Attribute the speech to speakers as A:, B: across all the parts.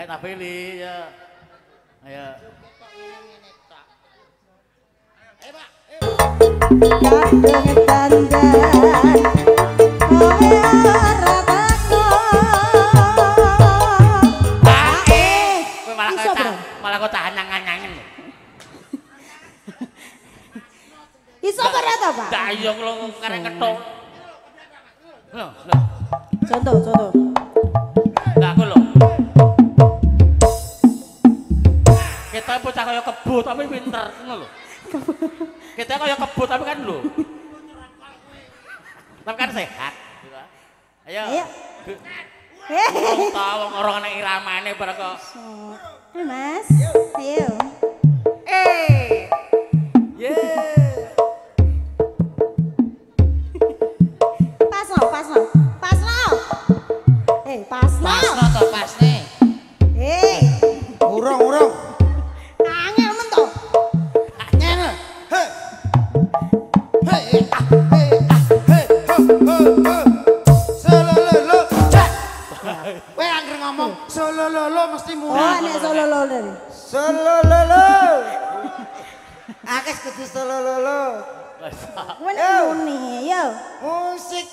A: Tapi li ya. Ayo. Ayo, Pak. Malah kok tahan nyangen.
B: Iso ora ta, Pak?
A: Dak yo kula karek ketok. Loh.
B: Contoh.
A: Lah aku lho. Kita bocah kaya kebo tapi pinter, ngono lho. Kita kaya kebo tapi kan lho. Tapi kan sehat. Ayo. Wong ta wong ora ana iramane bar kok.
B: Mas, ayo.
C: Urung.
B: Angel men to.
C: Angel. Solololo. Kowe anggere ngomong solololo mesti muni.
B: Oh, nek solololo.
C: Solololo. Akeh kudu solololo.
B: Wene muni, yo.
C: Musik.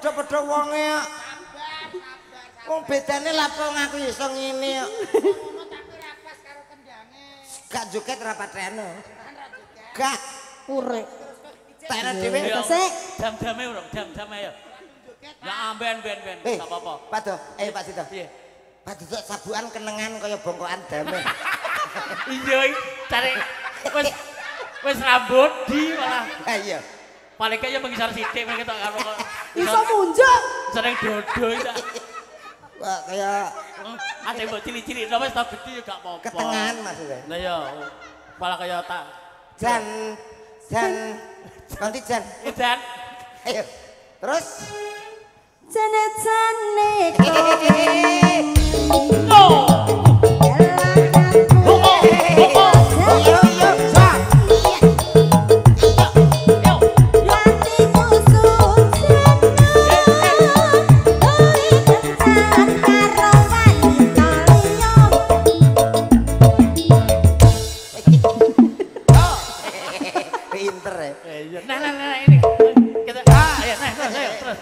C: Padha-padha wonge kok. Wong bedane lapo ngaku iso ngene kok. Ngono tapi rapas karo kendange. Gak joget ra patreno. Gak
B: urek.
C: Tene dhewe
B: sik.
A: Jam-jame urung, jam-jame ayo. Ya ben. Enggak apa-apa.
C: Pak Do, ayo Pak Sito. Piye? Pak Do sabukan kenengan kaya bongkokan dame.
A: Iya, cari wis rambut di malah.
C: Ha iya.
A: Paling kaya mengisar sithik mereka tak karo kok.
B: Iso munjuk.
A: Sering dodo iki.
C: Wah, kaya
A: ate mbok cilik-cilik lho wis tak gede ya gak apa-apa.
C: Ketengahan maksudnya.
A: Lah iya, malah kaya tak
C: Jan. Nanti Jan.
A: Jan.
C: Ayo. Terus
B: Jane
A: Oh.
C: pinter ya.
A: Nah ini kita ya terus.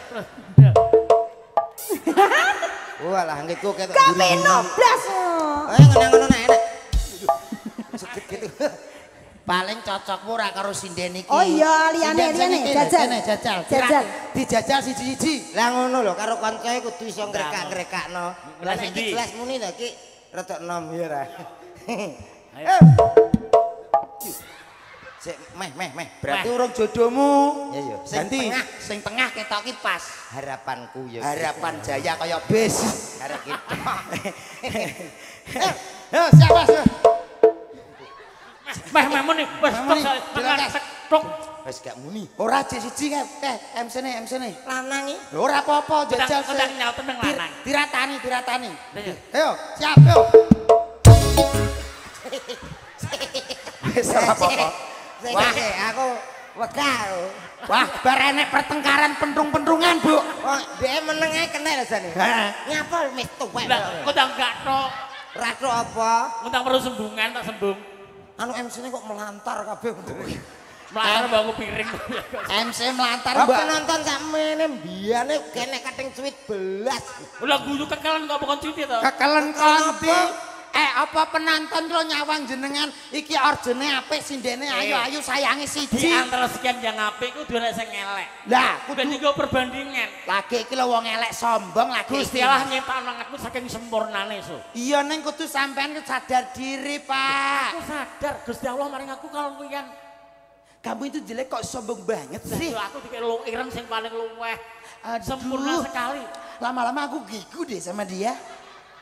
C: Walah ngiku ketok
B: Kamino blas.
C: Ngono enak. Sedikit gitu. Paling cocokmu ora karo sinden iki.
B: Oh iya, liyane jajal.
C: Dijajal siji-siji. Lah ngono lho karo kancae kudu iso ngrekak-ngrekakno. Lah nek iki jelas muni lho iki rada enom ya ra. Ayo. Sik meh. Berarti urung jodohmu. Ya ya. Sing tengah ketok ki pas. Harapanku ya. Harapan jaya kaya bis. Arek kita. Yo siapa sih?
A: Meh muni wis tok.
C: Wis gak muni. Ora cek siji MC-ne. Lanang iki.
A: Ora apa-apa jajal sing nyaut nang lanang.
C: Diratani. Ayo, siap yo.
D: Wis ora apa-apa.
C: Wah, aku wegah.
D: Wah, bar enek pertengkaran pentrung-pentrungan, Bu.
C: Oh, dia meneng ae kena lho jane.
D: Heeh.
C: Nyapa wis tuwek.
A: Lah, kok tak gak tok.
C: Ra tok apa?
A: Ngundang perlu sembungan tak sembung.
C: Anu MC-ne kok melantar kabeh bener.
A: Melantar bangun piring.
D: MC melantar,
C: Apa
D: Mbak.
C: nonton sakmene mbiyane kene kating cuwit belas.
A: Ulah guyu kekelan kok bukan cuti to.
D: Kekelen konti. Apa penonton lo nyawang jenengan iki orjene apik sindene ayu-ayu sayangi
A: Di
D: siji.
A: antara sekian yang apik ku dhewe sing elek.
D: Lah,
A: Kudu digo perbandingan.
D: lagi iki lho wong elek sombong lagi.
A: Gusti Allah nyiptakno aku saking sempurnane so.
D: Iya ning kudu sampean sadar diri, Pak.
A: Aku sadar Gusti Allah maring aku kalau kuyan.
D: Kamu itu jelek kok sombong banget sih.
A: Lah aku dikek lu ireng sing paling luweh.
D: Aduh.
A: Sempurna sekali.
D: Lama-lama aku gigu deh sama dia.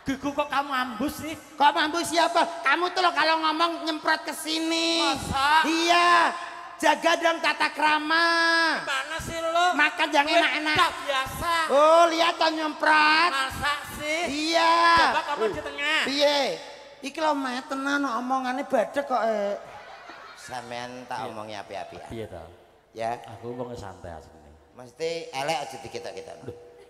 A: Gigu kok kamu ambus sih?
D: Kok mampu siapa? Kamu tuh lo kalau ngomong nyemprot ke sini.
A: Masa?
D: Iya. Jaga dong tata krama.
A: Mana sih lo?
D: Makan yang enak-enak.
A: Tak biasa.
D: Oh, lihat tuh nyemprot.
A: Masa sih?
D: Iya.
A: Coba kamu di tengah.
D: Piye? Iki lo meh tenan omongannya badek kok
C: Sampean tak omongi api-api.
A: Iya toh.
C: Ya,
A: Aku wong santai asline.
C: mesti elek aja dikita-kita.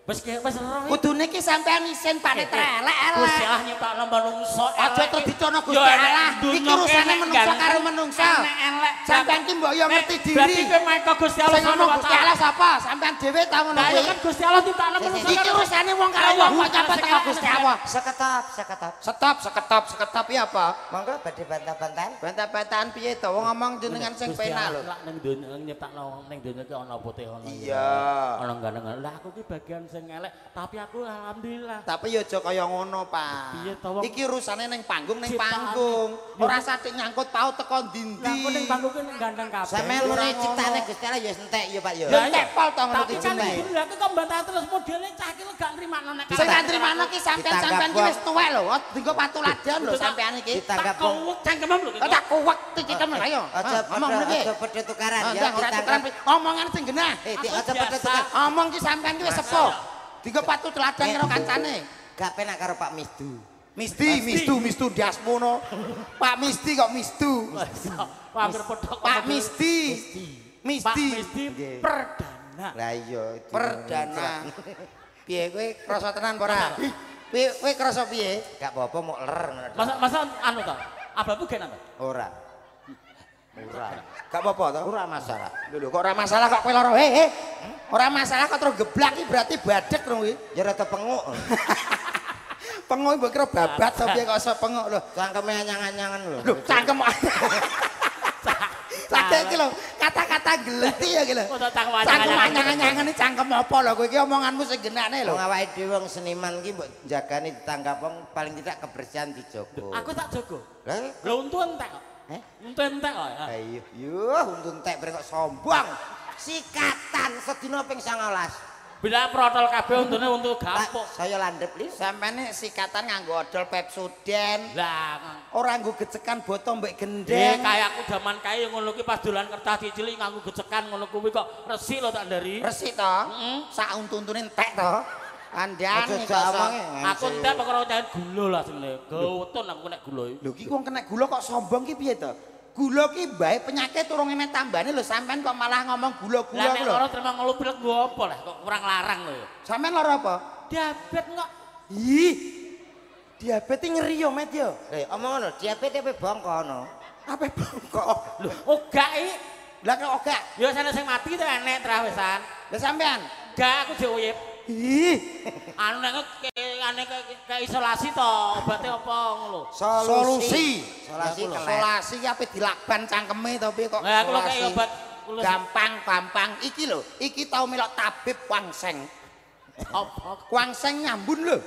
A: Wis roh.
D: Kudune ki sampean isin panet elek-elek.
A: Gusti Allah nyiptakno manungsa.
D: Aja terus dicono Gusti Allah. Iki urusane menungsa karo menungsa.
A: Elek.
D: Sampean ki mbok yo ngerti
A: Berarti
D: diri.
A: kowe main kok Gusti Allah
D: Sing ngomong Gusti Allah sapa? Sampean dhewe ta ngono
A: Lah
D: kuwi.
A: kan Gusti Allah nyiptakno manungsa.
D: Iki urusane wong karo wong kok nyapa teko Gusti Allah.
C: Seketap.
D: Seketap piye apa?
C: Monggo badhe bantah-bantahan.
D: Bantah-bantahan piye to? Wong ngomong jenengan sing penak lho.
A: Lak ning donya nyiptakno ning donya ki ana putih ana.
D: Iya.
A: Ana gandeng. Lah aku ki bagian sing elek, tapi aku alhamdulillah.
D: Tapi yo aja kaya ngono, Pak.
A: Piye to, wong?
D: Iki urusane ning panggung ning
A: Ciptaane.
D: panggung. Ora satik nyangkut paut teko ndi-ndi.
A: Lah aku ning bangku ki ning gandeng kabeh.
C: Sampeyan
D: Ora
C: muni
D: ngono.
C: ciptane Gusti Allah ya entek ya Pak ya.
D: Ya tepal to ngono
A: Tapi
D: ki
A: kan
D: jenenge.
A: iki lha kok mbantah terus modele cah iki gak nrimano nek.
D: Sing gak nrimano ki sampean-sampean ki
C: Ditangkap
D: wis tuwek lho. Dienggo patuladan lho sampean iki.
C: Ditanggap
A: Tak kuwek cangkemem lho.
D: Tak kuwek cicem ayo.
C: Aja
D: Ngomong mriki.
C: aja padha tukaran ya
D: Ora
C: ditangkap.
D: tukaran omongan sing genah.
C: Aja padha tukaran.
D: Omong ki sampean ki wis sepuh. Dienggo patuladan karo kancane.
C: Gak penak karo Pak Misdu.
D: Mistu diasmono. Pak Misti kok Mistu.
A: Hampir pedhok.
D: Pak Misti.
A: Pak
D: Misti.
A: Misti
C: Nggih.
A: perdana.
C: Lah iya itu.
D: Perdana. Piye kowe krasa tenan apa ora? Kowe krasa piye?
C: Gak apa-apa mau ler.
A: Masa anu to? Abahku gen apa?
C: Ora. Ora.
D: Gak apa-apa to?
C: Ora masalah.
D: Lho kok ora masalah kok kowe lara. Ora masalah kok terus geblak iki berarti badek to kuwi.
C: Ya rada penguk.
D: Pengok mbok kira babat to piye kok iso pengok lho.
C: Cangkeme anyang-anyangan lho.
D: Lho cangkem. Sadek iki lho, kata-kata geleti ya iki lho.
A: Kok tak
D: Cangkem anyang-anyangan iki cangkem apa lho kowe iki omonganmu sing genane lho.
C: Wong awake dhewe wong seniman ki mbok jagani ditanggap wong paling tidak kebersihan dijogo.
A: Aku tak jaga.
C: Lah,
A: Lho untu entek kok. Untu entek kok.
C: ayo, yo untun tek brek kok sombong. Sikatan sedina ping 19.
A: Bila protol kabeh untune untuk
C: Pak,
A: gampuk.
C: saya landhep lis.
D: Sampene sikatan nganggo odol Pepsodent.
A: Lah,
D: Ora nggo gecekan botol mbek
A: deh
D: gendeng.
A: kayak aku zaman kaya ngono ki pas dolan kertas cilik nganggo gecekan ngono kuwi kok resik lho tak ndari.
D: Resik to? Sak untu-untune entek to. Andang
C: Aja
D: iki
C: omonge.
A: Aku entek perkara cair gula lah sebenarnya. Gawutun aku nek gula iki.
D: Lho ki wong kena gula kok sombong ki piye to? Gula ki bae penyakit turung enek tambane lho sampean kok malah ngomong
A: Lah
D: gula-gula
A: nek
D: lho.
A: lara terima ngelupil nggo apa lah kok kurang larang lho ya.
D: Sampean lara apa?
A: Diabetes kok.
D: Ih. Diabetes ngeri yo, Met yo.
C: Omong ngono, diabetes pe bongko ono.
D: Apa bongkok?
A: Lho, ogak iki.
D: Lah kok ogak?
A: Ya sana sing mati to enek trawesan.
D: Lah sampean?
A: Gak aku dhewe uyip.
D: Ih.
A: Anu nek ke isolasi to, obate apa ngono lho.
D: Solusi.
C: Solasi kelek.
D: Solasi ki ape dilakban cangkeme to piye kok?
A: Lah aku lho kaya
D: solasi?
A: obat kula
D: Gampang. Iki lho, iki tau melok tabib Wangseng.
A: apa?
D: Wangseng nyambun lho.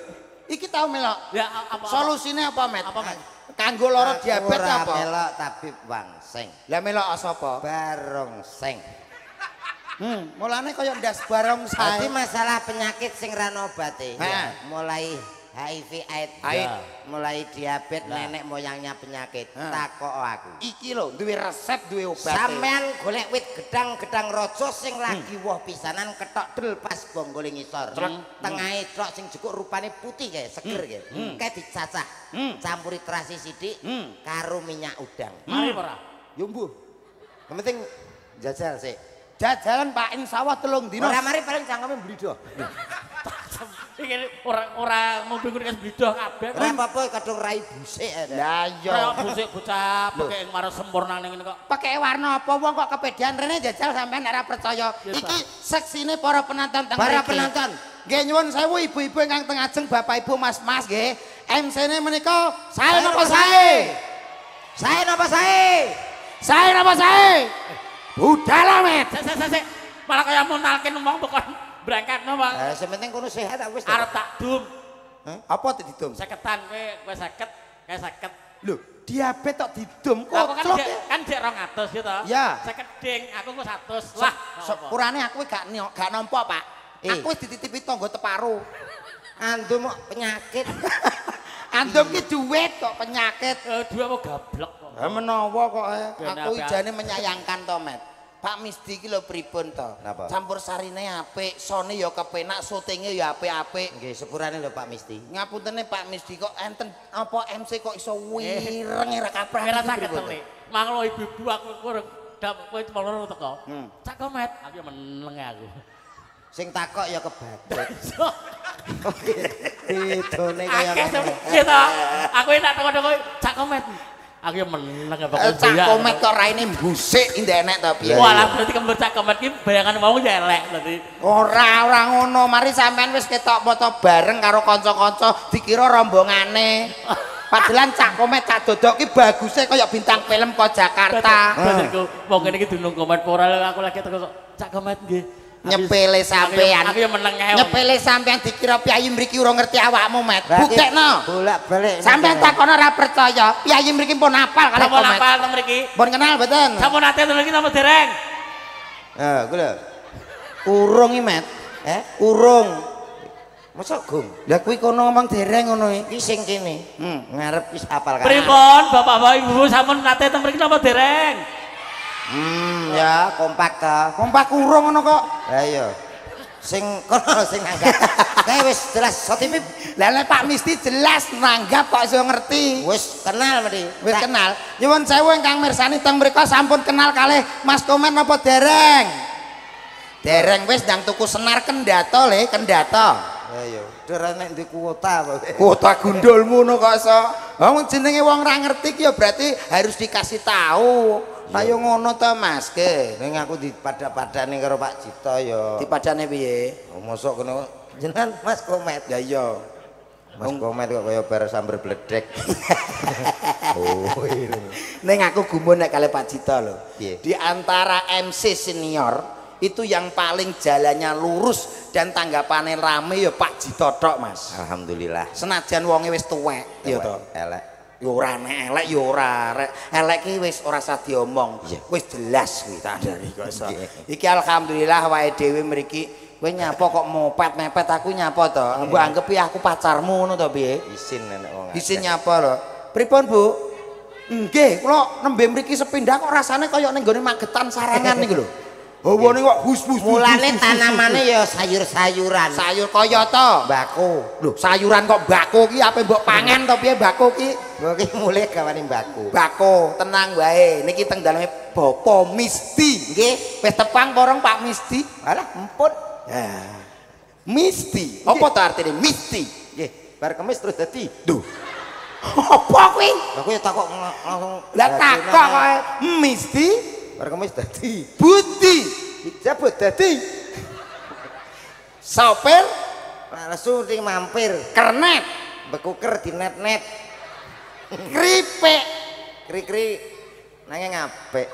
D: Iki tau melok.
A: Ya apa?
D: Solusine apa, Met?
A: Apa, Met?
D: Kanggo lara diabetes
C: Ora
D: apa?
C: melok tabib wangseng.
D: Lah melok sapa?
C: Barongseng.
D: Mulane kaya ndas barong
C: Dadi
D: sae.
C: masalah penyakit sing ra ono obate.
D: Heeh.
C: Mulai HIV AIDS,
D: AIDS.
C: mulai diabetes nenek moyangnya penyakit. Takok aku.
D: Iki lho duwe resep, duwe obat.
C: Sampean golek wit gedang-gedang raja sing lagi woh pisanan ketok del pas bonggole ngisor. Tengahe tok sing jukuk rupane putih kae, seger kae. Kae dicacah. Campuri terasi sithik karo minyak udang.
A: Mari ora.
C: Yo mbuh. Yang penting jajal sih.
D: Jajalan Pak insyaallah 3 dino.
C: Ora mari paling cangkeme blido.
A: Iki ora ngombe kuwi blido kabeh.
C: Ora apa-apa kadung rai busik.
D: Lah iya.
A: Kaya busik bocah pakai marang sempurna ning ngene kok.
D: Pakai warna apa wong kok kepedean rene jajal sampean ora percaya. Iki seksine para penonton teng
C: Para
D: mriki.
C: penonton.
D: Nggih nyuwun sewu ibu-ibu ingkang teng ajeng Bapak Ibu Mas-mas nggih. MC-ne menika sae napa sae?
C: Sae napa sae?
D: Sae napa sae? Budal met.
A: Sik. Malah kaya monalke ngomong bukan berangkatno, Bang.
C: Sing penting kono sehat wis.
A: Arep tak dum.
D: Apa didum?
A: 50-an kowe 50, kae 50.
D: Lho, diabetes tok didum kok.
A: Aku kan dek 200 ya toh.
D: Ya.
A: 50 ding, aku kok 100. Lah,
D: Sepurane aku gak nampa, Pak. Aku wis dititipi tangga teparo.
C: Andum penyakit.
D: Andum ki duit kok penyakit.
A: Dua apa gablek kok.
D: Menawa kok aku
A: Ben,
D: ijane menyayangkan to, Met. Pak Misdi ki lho pripun to?
C: Napa?
D: Campur sarine apik, sone ya kepenak, syutinge ya apik-apik.
C: Nggih, sepurane lho Pak Misti.
D: Ngapuntene Pak Misdi kok enten apa MC kok iso wireng ora kaprah.
A: Ora saged telik. Manglo ibu-ibu aku kurang kowe temono teko. Cak komet, aku yo meneng aku.
C: Sing takok ya kebatet. Idone kaya
A: Akeh kita. Aku enak teko-teko cak komet. Aku yo meneng bakal
D: Cak komet kok raine mbusik ndek enek to piye.
A: Walah berarti kembar cak komet ki bayangan mau ya elek berarti.
D: Ora ngono, mari sampean wis ketok foto bareng karo kanca-kanca dikira rombongane. Padahal cak komet cak dodok ki baguse kaya bintang film kok Jakarta.
A: Badanku wong kene iki dunung komet ora aku lagi teko cak komet nggih.
D: Nyepele sampean.
A: Aku yo meneng ae.
D: Nyepele sampean dikira piyayi mriki ora ngerti awakmu, Met. Buktekno.
C: Bolak-balik.
D: Sampean takono ora percaya, piyayi mriki pun hafal kali
A: Sampun
D: komet.
A: apal teng mriki.
D: Pun kenal mboten?
A: Sampun ate teng mriki napa dereng?
C: ku lho.
D: Urung iki, Met. Urung.
C: Mosok gong.
D: Lah kuwi kono ngomong dereng ngono iki.
C: Iki sing kene. Ngarep wis apal kan.
A: Pripun Bapak-bapak Ibu sampun ate teng mriki napa dereng?
C: Ya kompak ta.
D: Kompak urung ngono kok.
C: Lah iya. Sing kono sing nanggap. Kae wis jelas sotipip.
D: Lah nek Pak Misti jelas nanggap kok iso ngerti.
C: Wis kenal mesti.
D: Wis kenal. Nyuwun sewu ingkang mirsani teng mriku sampun kenal kalih Mas Komen napa dereng? Dereng wis ndang tuku senar Kendata le, Kendata.
C: Ya iya. Ora nek ndi kuota kok.
D: Kuota gundulmu ngono kok iso. Wong jenenge wong ra ngerti ki ya berarti harus dikasih tahu. Ayo ngono to Mas ke.
C: Ning aku dipada-padane karo Pak Cito ya.
D: Dipadane piye?
C: Mosok kene jenengan Mas Komet.
D: Ya iya.
C: Mas Komet kok kaya bar sambar bledek. Oh iya.
D: Ning aku gumun nek kali Pak Cito lho.
C: Piye?
D: Di antara MC senior itu yang paling jalannya lurus dan tanggapannya rame ya Pak Cito tok, Mas.
C: Alhamdulillah.
D: Senajan wonge wis tuwek ya to.
C: Elek.
D: Ya ora nek elek ya ora arek. Elek ki wis ora usah diomong. Wis jelas kuwi tak dari kok iso. Iki alhamdulillah wae dhewe mriki kowe nyapa kok mopet-mepet aku nyapa to. Mbok anggap ya aku pacarmu ngono to piye?
C: Isin nek wong.
D: Isin nyapa lho. Pripun, Bu? Nggih, kula nembe mriki sepindah kok rasane kaya ning gone Magetan Sarangan niku lho. Hawane kok hus-hus.
C: Mulane tanamane ya sayur-sayuran.
D: Sayur kaya to.
C: Mbako.
D: Lho, sayuran kok mbako ki ape mbok pangan to piye mbako ki?
C: Mbok ki mulih gawane mbako.
D: Mbako, tenang wae. Niki teng daleme Bapak Misti. Nggih, wis tepang porong Pak Misti.
C: Alah, empun.
D: Ya. Misti. Apa to artine Misti?
C: Nggih, bar kemis terus dadi.
D: Duh. Apa kuwi?
C: Aku ya takok langsung.
D: Lah takok kowe Misti
C: Bar kemis dadi.
D: Budi.
C: Dijabut dadi.
D: Sopir
C: Langsung sing mampir.
D: kernet.
C: Bekuker di net-net.
D: Kripik.
C: Kri-kri nanging apik.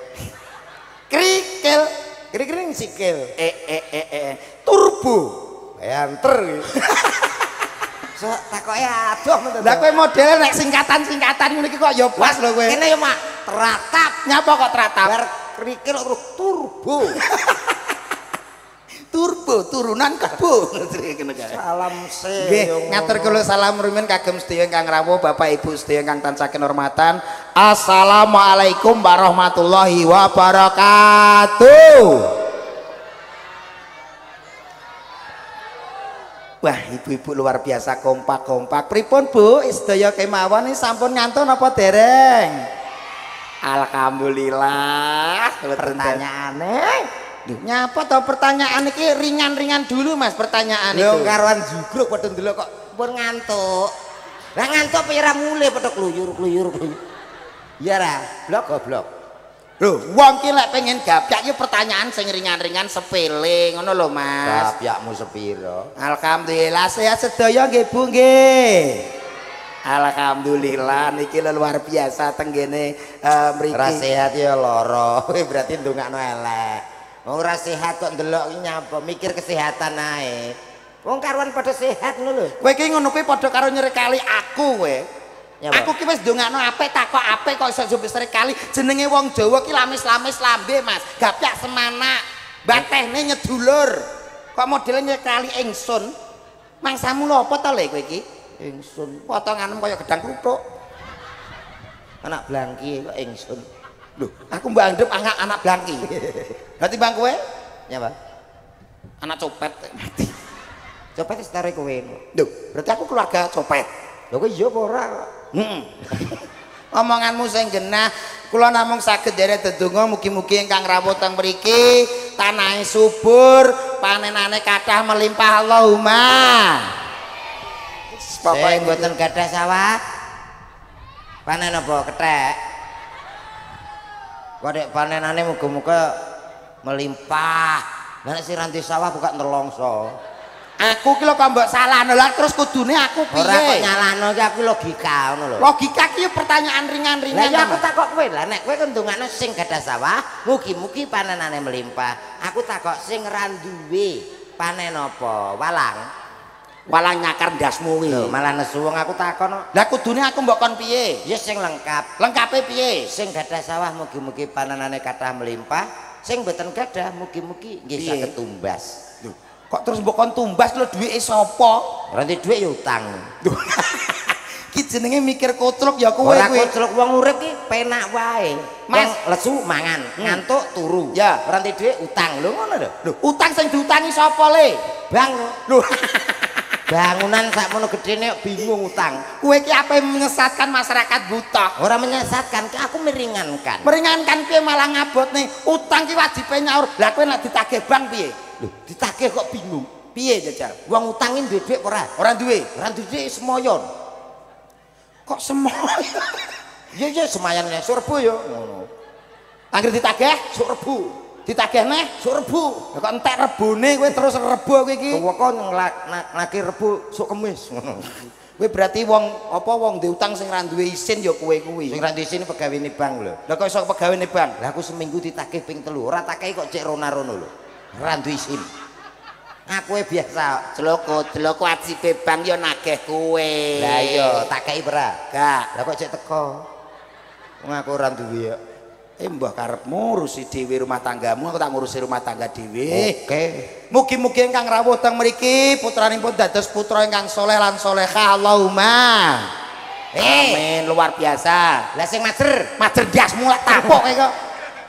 D: Krikil.
C: Kri-kri ning sikil.
D: Turbo.
C: Banter. So takoke adoh men.
D: Lah kowe model nek singkatan-singkatan ngene iki kok ya pas lho kowe.
C: Kene yo mak teratap.
D: Nyapa kok teratap?
C: Bar krikil terus turbo.
D: Turbo turunan kebo.
C: Salam se.
D: Nggih, ngatur kula salam rumiyin kagem sedaya ingkang rawuh Bapak Ibu sedaya ingkang tansah kinurmatan. Assalamualaikum warahmatullahi wabarakatuh. Wah, ibu-ibu luar biasa kompak-kompak. Pripun Bu, sedaya kemawon iki sampun ngantun apa dereng? Alhamdulillah.
C: Pertanyaane.
D: Duh, nyapa to pertanyaan iki ringan-ringan dulu Mas pertanyaan itu.
C: Lho karuan jugruk padha ndelok kok pun ngantuk. Lah ngantuk apa ora mulih padha kluyur. Ya ra, blok goblok.
D: Lho, wong ki lek pengen gapyak ya pertanyaan sing ringan-ringan sepele ngono lho Mas.
C: Gapyakmu sepiro?
D: Alhamdulillah sehat sedaya nggih Bu nggih. Alhamdulillah niki luar biasa tenggene mriki.
C: Ora sehat ya lara. Kowe berarti ndongakno elek. Wong ora sehat kok ndelok iki nyapa mikir kesehatan ae. Wong karuan padha sehat ngono lho.
D: Kowe iki ngono kuwi padha karo nyrekali aku kowe.
C: Nyapa?
D: Aku ki wis ndongakno apik takok apik kok iso njupuk nyrekali. Jenenge wong Jawa ki lamis-lamis lambe Mas. Gapyak semana. Batehne nyedulur. Kok modele nyrekali ingsun. Mangsamu lho apa to le kowe iki?
C: Ingsun
D: Potonganmu kaya gedang kluthuk.
C: anak blangki kok ingsun.
D: Loh, aku mbak andep anak blangki. Berarti bang kowe
C: Nyapa?
D: anak copet mati.
C: Copet wis tarik kowe.
D: Loh, berarti aku keluarga copet.
C: Lho kowe iya apa ora kok?
D: Omonganmu sing genah, kula namung saged derek dedonga mugi-mugi ingkang rawuh teng mriki tanahe subur, panenane kathah melimpah Allahumma.
C: Pokoke mboten gadah sawah. Panen apa kethek? Kok nek panenane muga-muga melimpah. Nek sing ranti sawah buka nelongso.
D: Aku ki lho kok mbok salahno lah terus kudune aku piye?
C: Ora kok nyalahno iki aku logika ngono lho.
D: Logika ki pertanyaan ringan-ringan.
C: Lah ya aku takok kowe lah nek kowe ndongakno sing gadah sawah, mugi-mugi panenane melimpah. Aku takok sing ra duwe panen apa? Walang.
D: Walang nyakar ndasmu kuwi.
C: Lho, malah nesu wong aku takon.
D: Lah kudune aku mbok kon piye?
C: Ya sing lengkap.
D: Lengkape piye?
C: Sing gadah sawah mugi-mugi panenane kathah melimpah, sing mboten gadah mugi-mugi nggih saged tumbas.
D: Lho, kok terus mbok kon tumbas lho duwike sapa?
C: Ora dhuwit ya utang.
D: Ki jenenge mikir kotruk ya kowe
C: Ora
D: kuwi.
C: koclok wong urip ki penak wae.
D: Mas.
C: Wong lesu mangan, ngantuk turu.
D: Ya.
C: Ora dhuwit utang lho ngono lho.
D: Lho, utang sing diutangi sapa le?
C: Bang.
D: Lho,
C: Bangunan sakmono gedene kok bingung utang.
D: kowe ki ape menyesatkan masyarakat buta?
C: Ora menyesatkan, ki aku meringankan.
D: Meringankan piye malah ngabotne? Utang ki wajibe nyaur. Lah kowe nek ditagih bank piye?
C: Lho, ditagih kok bingung.
D: Piye jajal?
C: Wong utangin duwe dhuwit ora?
D: Ora duwe.
C: Ora duwe semoyon.
D: Kok semoyo?
C: Ya semayan surbu yo ngono.
D: Angger ditagih
C: Surbu.
D: ditagih neh
C: Surbu.
D: Lah kok entek rebone kowe terus rebo kowe iki.
C: Kowe kok nglaki rebu sok kemis ngono.
D: Kowe berarti wong apa wong diutang sing ra duwe isin ya kowe kuwi.
C: Sing ra di sini pegawene bank lho.
D: Lah kok iso pegawene bank?
C: Lah aku seminggu ditagih ping 3. Ora takehi kok cek rono-rono lho. Ora duwe isin. Aku biasa
D: Jeloko wajibe bank ya nagih kowe.
C: lah iya takehi ora.
D: Gak.
C: Lah kok cek teko. Wong aku ora duwe ya.
D: Mbah karepmu ngurusi dhewe rumah tanggamu, aku tak ngurusi rumah tangga dhewe.
C: Oke.
D: Mugi-mugi ingkang rawuh teng mriki putranipun dados putra ingkang saleh lan salehah Allahumma. Amin, luar biasa.
C: Lah sing majer,
D: Majer dasmu lek tapuk kowe kok.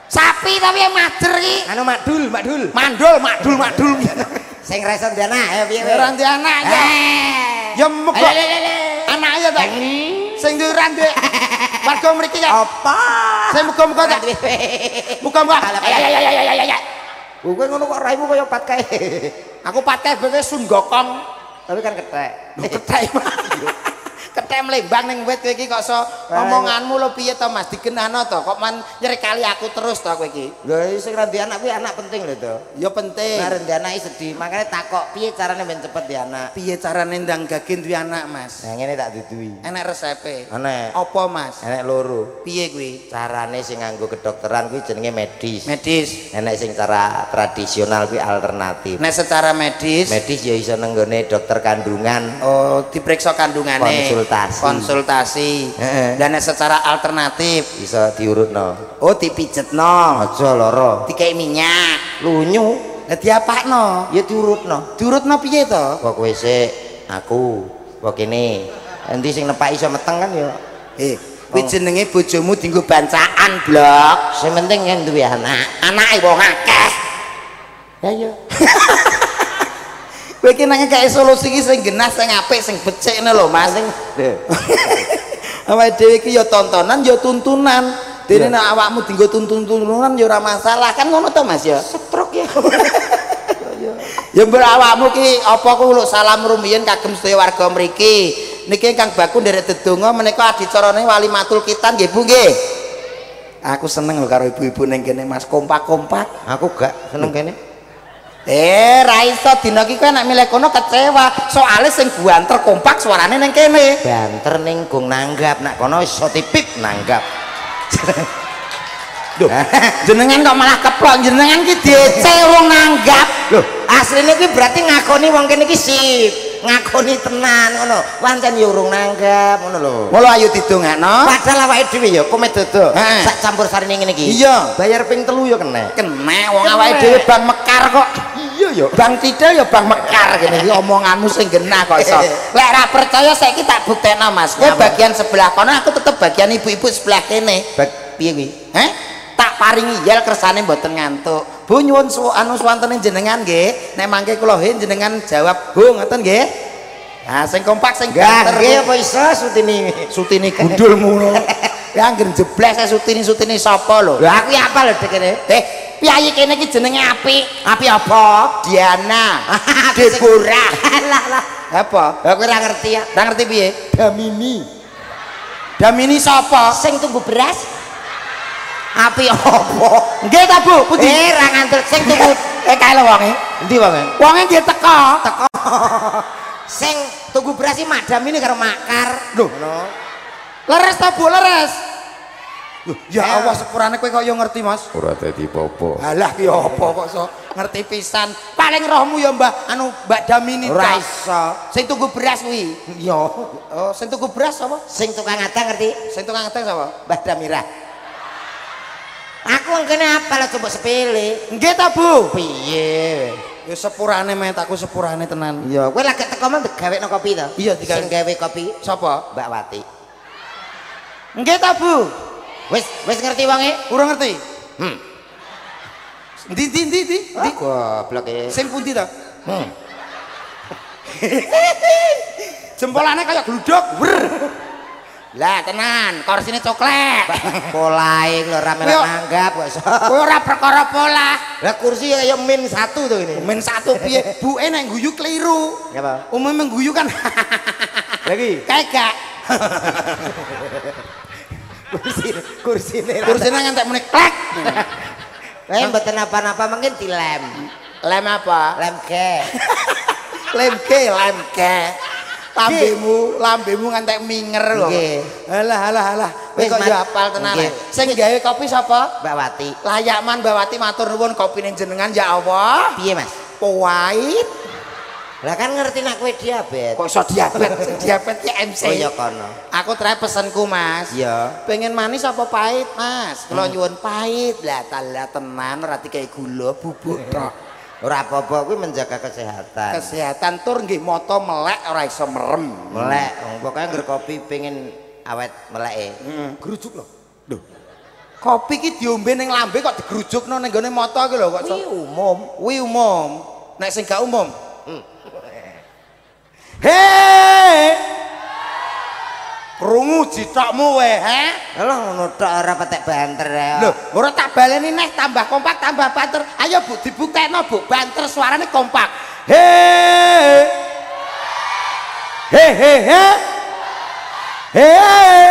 D: Sapi tapi yang majer iki.
C: anu makdul.
D: Mandul.
C: Sing reso ndana ayo piye
D: Ora ndek anak ya. Ya muga anak ya ta. Sing duwe ora ndek. Warga mriki ya.
C: Apa?
D: Saya muga-muga tak. Muga-muga. Ya.
C: Kowe ngono kok raimu kaya pat kae.
D: Aku pakai beke Sun Gokong.
C: Tapi kan ketek.
D: Lho ketek. Ketek mlembang ning wit kowe iki kok iso omonganmu lho piye to Mas digenahno to kok man nyrekali aku terus to kowe iki.
C: Lha sing ra di anak kuwi anak penting lho to.
D: Ya penting.
C: Nek di anak sedih, makanya takok piye carane ben cepet di anak.
D: Piye carane ndang gagen duwe anak Mas?
C: Nah ngene tak dudui.
D: Enek resepe.
C: Enek.
D: Apa Mas?
C: Enek loro.
D: Piye kuwi?
C: Carane sing nganggo kedokteran kuwi jenenge medis.
D: Medis.
C: Enek sing cara tradisional kuwi alternatif.
D: Nek secara medis,
C: Medis ya iso nenggone dokter kandungan.
D: oh diperiksa kandungane. Konsultasi.
C: Heeh.
D: Dan nek secara alternatif,
C: Iso diurutno.
D: oh dipijetno,
C: Aja lara.
D: dikei minyak.
C: Lunyu
D: Lah diapakno?
C: ya diurutno.
D: Diurutno piye to?
C: Kok kowe sik aku kok kene. Endi sing nepaki iso meteng kan ya.
D: Kuwi jenenge bojomu dienggo bancaan, Blok.
C: Sing penting kan duwe anak.
D: Anake wong akeh.
C: Ya ya.
D: Kowe iki nang kae solusi iki sing genah, sing apik, sing becik ngono lho, Mas.
C: Sing
D: Awake dhewe iki ya tontonan, ya tuntunan. Dene nek awakmu dienggo tuntun-tuntunan ya ora masalah kan ngono to Mas ya.
C: Stroke ya.
D: Ya mbok awakmu ki apa ku lho salam rumiyin kagem sedaya warga mriki. Niki Kang Baku nderek dedonga menika adicarane Walimatul Kitan nggih Bu nggih. Aku seneng lho karo ibu-ibu ning kene Mas kompak-kompak.
C: Aku gak seneng kene.
D: Ra iso dina iki kowe nek milih kono kecewa. Soale sing banter kompak suarane ning kene.
C: Banter ning gong nanggap nak kono iso tipip nanggap.
D: Duh, jenengan kok malah keplok jenengan ki DC wong nanggap.
C: Loh, asline ki berarti ngakoni wong kene iki sip. Ngakoni tenan ngono. Pancen yo urung nanggap ngono lho.
D: Mula ayo didongakno.
C: Padahal awake dhewe ya kome dodo.
D: Heeh.
C: Sak campur sarine ngene iki.
D: Iya.
C: Bayar ping 3 ya kena.
D: Kena wong awake dhewe bang mekar kok.
C: Iya ya.
D: Bang Tidal ya bang mekar kene iki omonganmu sing genah kok iso. Lek ra percaya saiki tak buktekno Mas. Kowe bagian sebelah kono aku tetep bagian ibu-ibu sebelah kene.
C: Piye kuwi?
D: Tak paringi yel kersane mboten ngantuk. Bu nyuwun swanten jenengan nggih. Nek mangke kula jenengan jawab Bu ngoten nggih. Nah sing kompak sing banter.
C: Nggih apa iso sutine
D: Gundulmu ngono. Ya anggere jebles sutine sapa lho?
C: Lho aku ya apa lho dek kene.
D: Piyayi kene iki jenenge apik.
C: Api apa?
D: Diana. Deborah.
C: Lah.
D: Apa?
C: Lah kowe ora ngerti ya.
D: Ora ngerti piye? Damini sapa?
C: Sing tunggu beras. Api apa?
D: Nggih ta Bu? Pundi?
C: Ra ngantul sing tunggu
D: Kae lho wonge.
C: endi wonge?
D: Wonge nggih teko.
C: Sing tunggu beras iki madam ini karo makar.
D: Lho. Leres ta Bu, leres. Loh, ya Allah sepurane kowe kok yo ngerti Mas.
E: Ora dadi apa-apa.
D: Alah ki apa kok iso ngerti pisan. Paling rohmu ya Mbak Damini.
C: Ora iso.
D: Sing tuku beras kuwi.
C: Iya.
D: Oh, sing tuku beras sapa?
C: Sing tukang adang ngerti?
D: Sing tukang ngeteng sapa?
C: Mbah Damira. Aku ngene apa lah coba sepele.
D: Nggih ta Bu?
C: Piye?
D: Ya sepurane met aku sepurane tenan.
C: Iya, kowe lagi teko men digawekno kopi to?
D: Iya, digawe.
C: Sing gawe kopi
D: Sapa?
C: Mbak Wati.
D: Nggih ta Bu?
C: Wis ngerti wonge?
D: Urung ngerti. Ndi.
C: Goblok e.
D: Sing pundi ta? Jempolane kaya gluduk. Lah tenan, korsine coklat.
C: Polae lho ora melok nanggap kok iso.
D: Kowe ora perkara pola.
C: Lah kursi kaya min 1 to ini.
D: Men satu piye? Buke nek guyu keliru.
C: Apa?
D: Umume mengguyu kan.
C: Lagi
D: Kagak.
C: kursine
D: Kursine ngantek muni klek.
C: Lah mboten apa-apa mungkin dilem.
D: Lem apa?
C: Lem ke.
D: Lemke. Lambemu ngantek minger kok.
C: Nggih.
D: Alah. Kowe kok yo hafal tenan.
C: Nggih.
D: Sing gawe kopi sapa?
C: Mbak Wati.
D: Layakman Mbak Wati matur nuwun kopine jenengan ya Allah.
C: Piye Mas?
D: Pahit.
C: Lah kan ngerti nak kowe diabetes.
D: Kok iso diabetes? Diabetes ki MC.
C: Oh ya kono.
D: Aku terakhir pesenku Mas.
C: Iya.
D: Pengen manis apa pahit Mas? Kalau nyuwun pahit lah tala tenan ora dikai gula bubuk tok.
C: Ora apa-apa kuwi menjaga kesehatan.
D: Kesehatan tur nggih moto melek ora iso merem.
C: Melek, pokoknya ngger kopi pengen awet meleke.
D: Gerujuk lho. Lho. Kopi ki diombe ning lambe kok digerujukno ning gone moto ki lho kok iso. Kuwi umum. Nek sing gak umum. Hei! Krungu jitokmu we, he?
C: Lho ngono tok ora petek banter ya.
D: Lho, ora tak baleni neh tambah kompak tambah banter. Ayo Bu dibuktekno Bu, banter suarane kompak. Hei! Hei!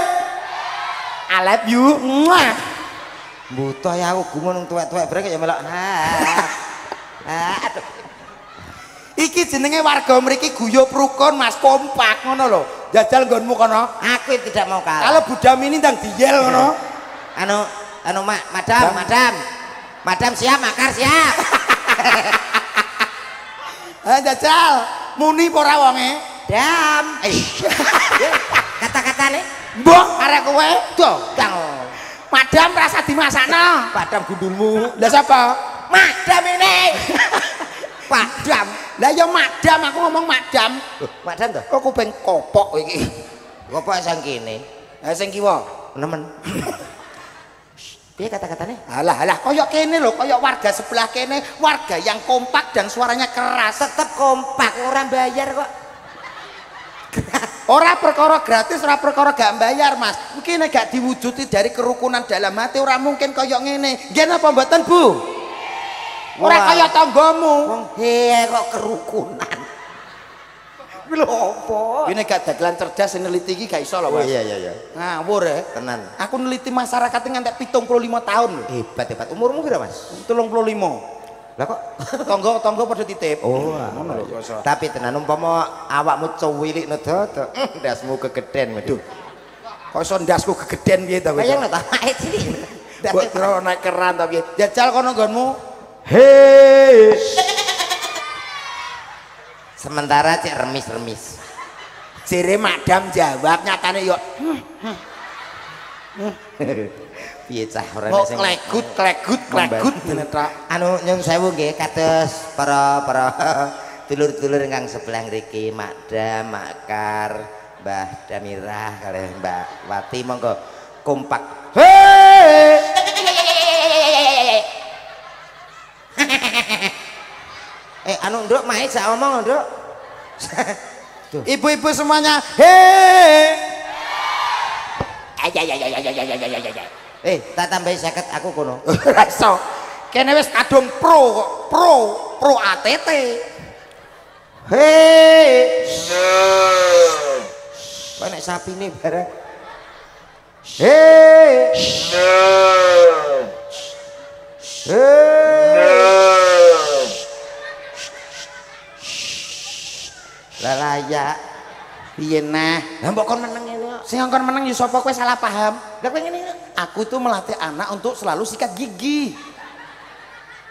D: I love you. Muah.
C: Butuh ya aku gumun tuwek-tuwek brek ya melok. Aduh.
D: Iki jenenge warga mriki guyub rukun Mas kompak ngono lho. Jajal nggonmu kono.
C: Aku tidak mau kalah.
D: Kalau budam ini ndang diyel ngono.
C: Madam siap, makar siap.
D: Jajal, muni apa ora wonge?
C: Dam. Kata-katane
D: Mbok arek kowe.
C: dong.
D: Madam rasa dimasakno.
C: Padam gundulmu.
D: Lah sapa?
C: Madam ini. Padam.
D: Lah ya madam aku ngomong madam.
C: Madam to?
D: Kok kuping kopok iki.
C: Kopok sang kene.
D: Ha sing kiwa.
C: Nemen. Piye kata-katane?
D: Alah, koyok kene lho, koyok warga sebelah kene, warga yang kompak dan suaranya keras.
C: Tetep kompak, orang bayar kok.
D: Ora perkara gratis, ora perkara gak bayar, Mas. Mungkin nek gak diwujudi dari kerukunan dalam hati ora mungkin kaya ngene. Nggih napa mboten, Bu? Ora kaya tanggamu.
C: Wong kok kerukunan. Lho apa?
D: Ini gak dagelan cerdas sing neliti iki gak iso lho, Mas.
C: Iya.
D: Ngawur ya.
C: Tenan.
D: Aku neliti masyarakat ngantek 75 tahun lho.
C: Hebat. Umurmu piro, Mas?
D: 35.
C: Lah kok
D: Tonggo pada titip.
C: oh,
D: ngono lho kok.
C: tapi tenan umpama awakmu cuwilik dodo, ndasmu kegeden waduh.
D: Kok iso ndasku gegeden piye to kowe?
C: Kayang ta ae cilik.
D: Mbok kira naik keran to piye? Jajal kono nggonmu.
C: Hei. Sementara cek remis-remis.
D: Jere madam jawab nyatane yo
C: Piye cah ora
D: kok
C: sing
D: klegut tenetra.
C: anu nyun sewu nggih kados para dulur-dulur ingkang sebelah mriki Makdam, Makar, Mbah Damirah kalih Mbak Wati monggo kompak.
D: Hei!
C: Anu Nduk mae sak omong Nduk.
D: Ibu-ibu semuanya. Hei!
C: Tak tambahi 50 aku kono.
D: Ora iso. Kene wis kadung pro ATT.
C: Hei. Kok nek sapine bareng. Hei. Layak
D: Piye nah?
C: lah mbok kon meneng ngene kok
D: Sing kon meneng ya sapa kowe salah paham.
C: lah kowe ngene
D: Aku tuh melatih anak untuk selalu sikat gigi.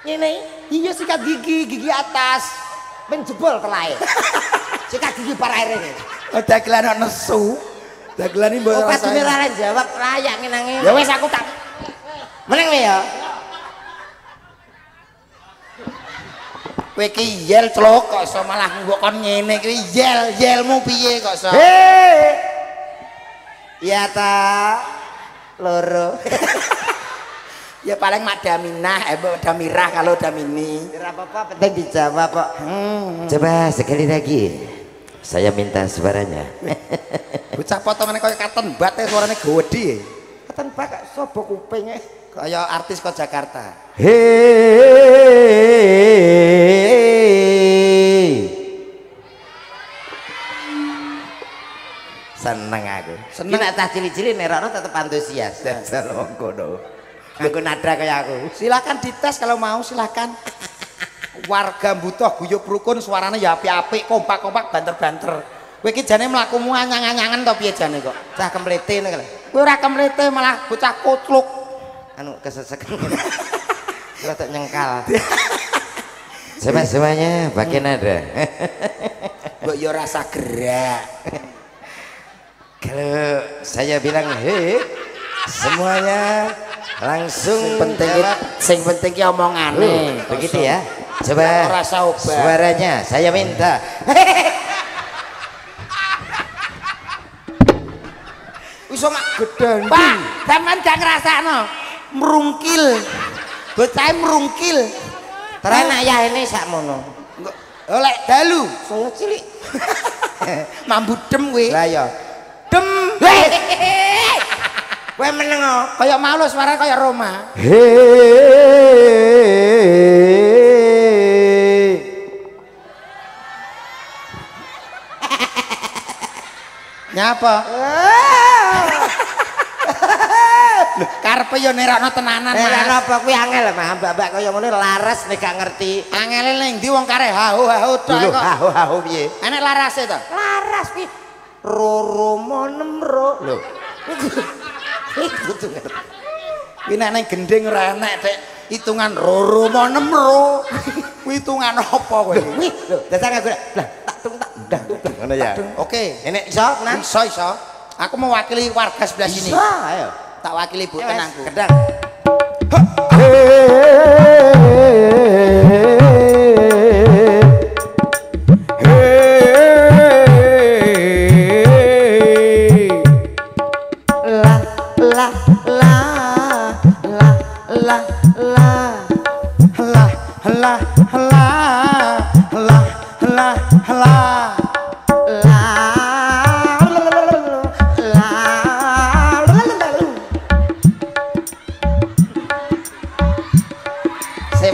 C: ngene
D: Iya sikat gigi atas.
C: ben jebol telahe sikat gigi paraire ngene
D: Dagelan nesu. Dagelan iki mbok
C: obat
D: rasane.
C: merah jawab layak ngene ngene
D: Ya wis aku tak
C: meneng ya
D: kowe iki yel clok kok iso malah mbok kon ngene kuwi yelmu piye kok iso.
C: hei ya ta loro
D: Ya paling Mak Daminah, Mbak Damirah kalau Damini.
C: ora apa-apa penting dijawab kok coba sekali lagi saya minta suaranya
D: Bocah potongane kaya katen bat suarane gede.
C: katen bak sapa kupinge
D: Kaya artis kok Jakarta.
C: hei seneng aku
D: Seneng.
C: nek tah cilik-cilik nerokno tetep antusias dasar wong kono aku nada kaya aku
D: Silakan dites kalau mau silakan. Warga butuh guyub rukun suaranya ya apik-apik, kompak-kompak, banter-banter. Kowe iki jane mlakumu anyang-anyangan to piye jane kok?
C: cah kemplete ngono lho
D: Kowe ora kemlete malah bocah kotluk.
C: anu keseseken rada nyengkal semuanya pakai nada
D: Mbok ya rasa gerak.
C: kalau saya bilang hei semuanya langsung jawab.
D: Sing penting ki omongane.
C: Begitu ya coba
D: Rasa obat.
C: suaranya saya minta
D: Iso mak gedang. Pak, sampean gak ngrasakno merungkil. Bocahe merungkil.
C: terus ayah ini sakmono
D: Oleh dalu.
C: saya cilik
D: Mambudem kowe.
C: lah ya
D: Dem.
C: kowe meneng kok
D: Kaya mau lho suara kaya Roma. Nyapa? Lho, karepe yo nerakno tenanan, Mas.
C: apa kuwi angel mah mbak-mbak kaya ngono laras nek gak ngerti
D: Angele ning ndi wong kare hau-hau tok
C: dulu
D: kok.
C: hahu piye
D: Enek larase to?
C: laras kuwi roro monemro lho kudu ngerti
D: Kuwi nek ning gending ora enek Dek. Hitungan roro monem ro. Kuwi hitungan apa kowe?
C: wih lho dasar aku lah tak tung tak ndah ngono ya
D: Oke,
C: enek iso nang
D: iso. Aku mewakili warga sebelah sini.
C: iso ayo
D: Tak wakili Bu tenangku.
C: kedang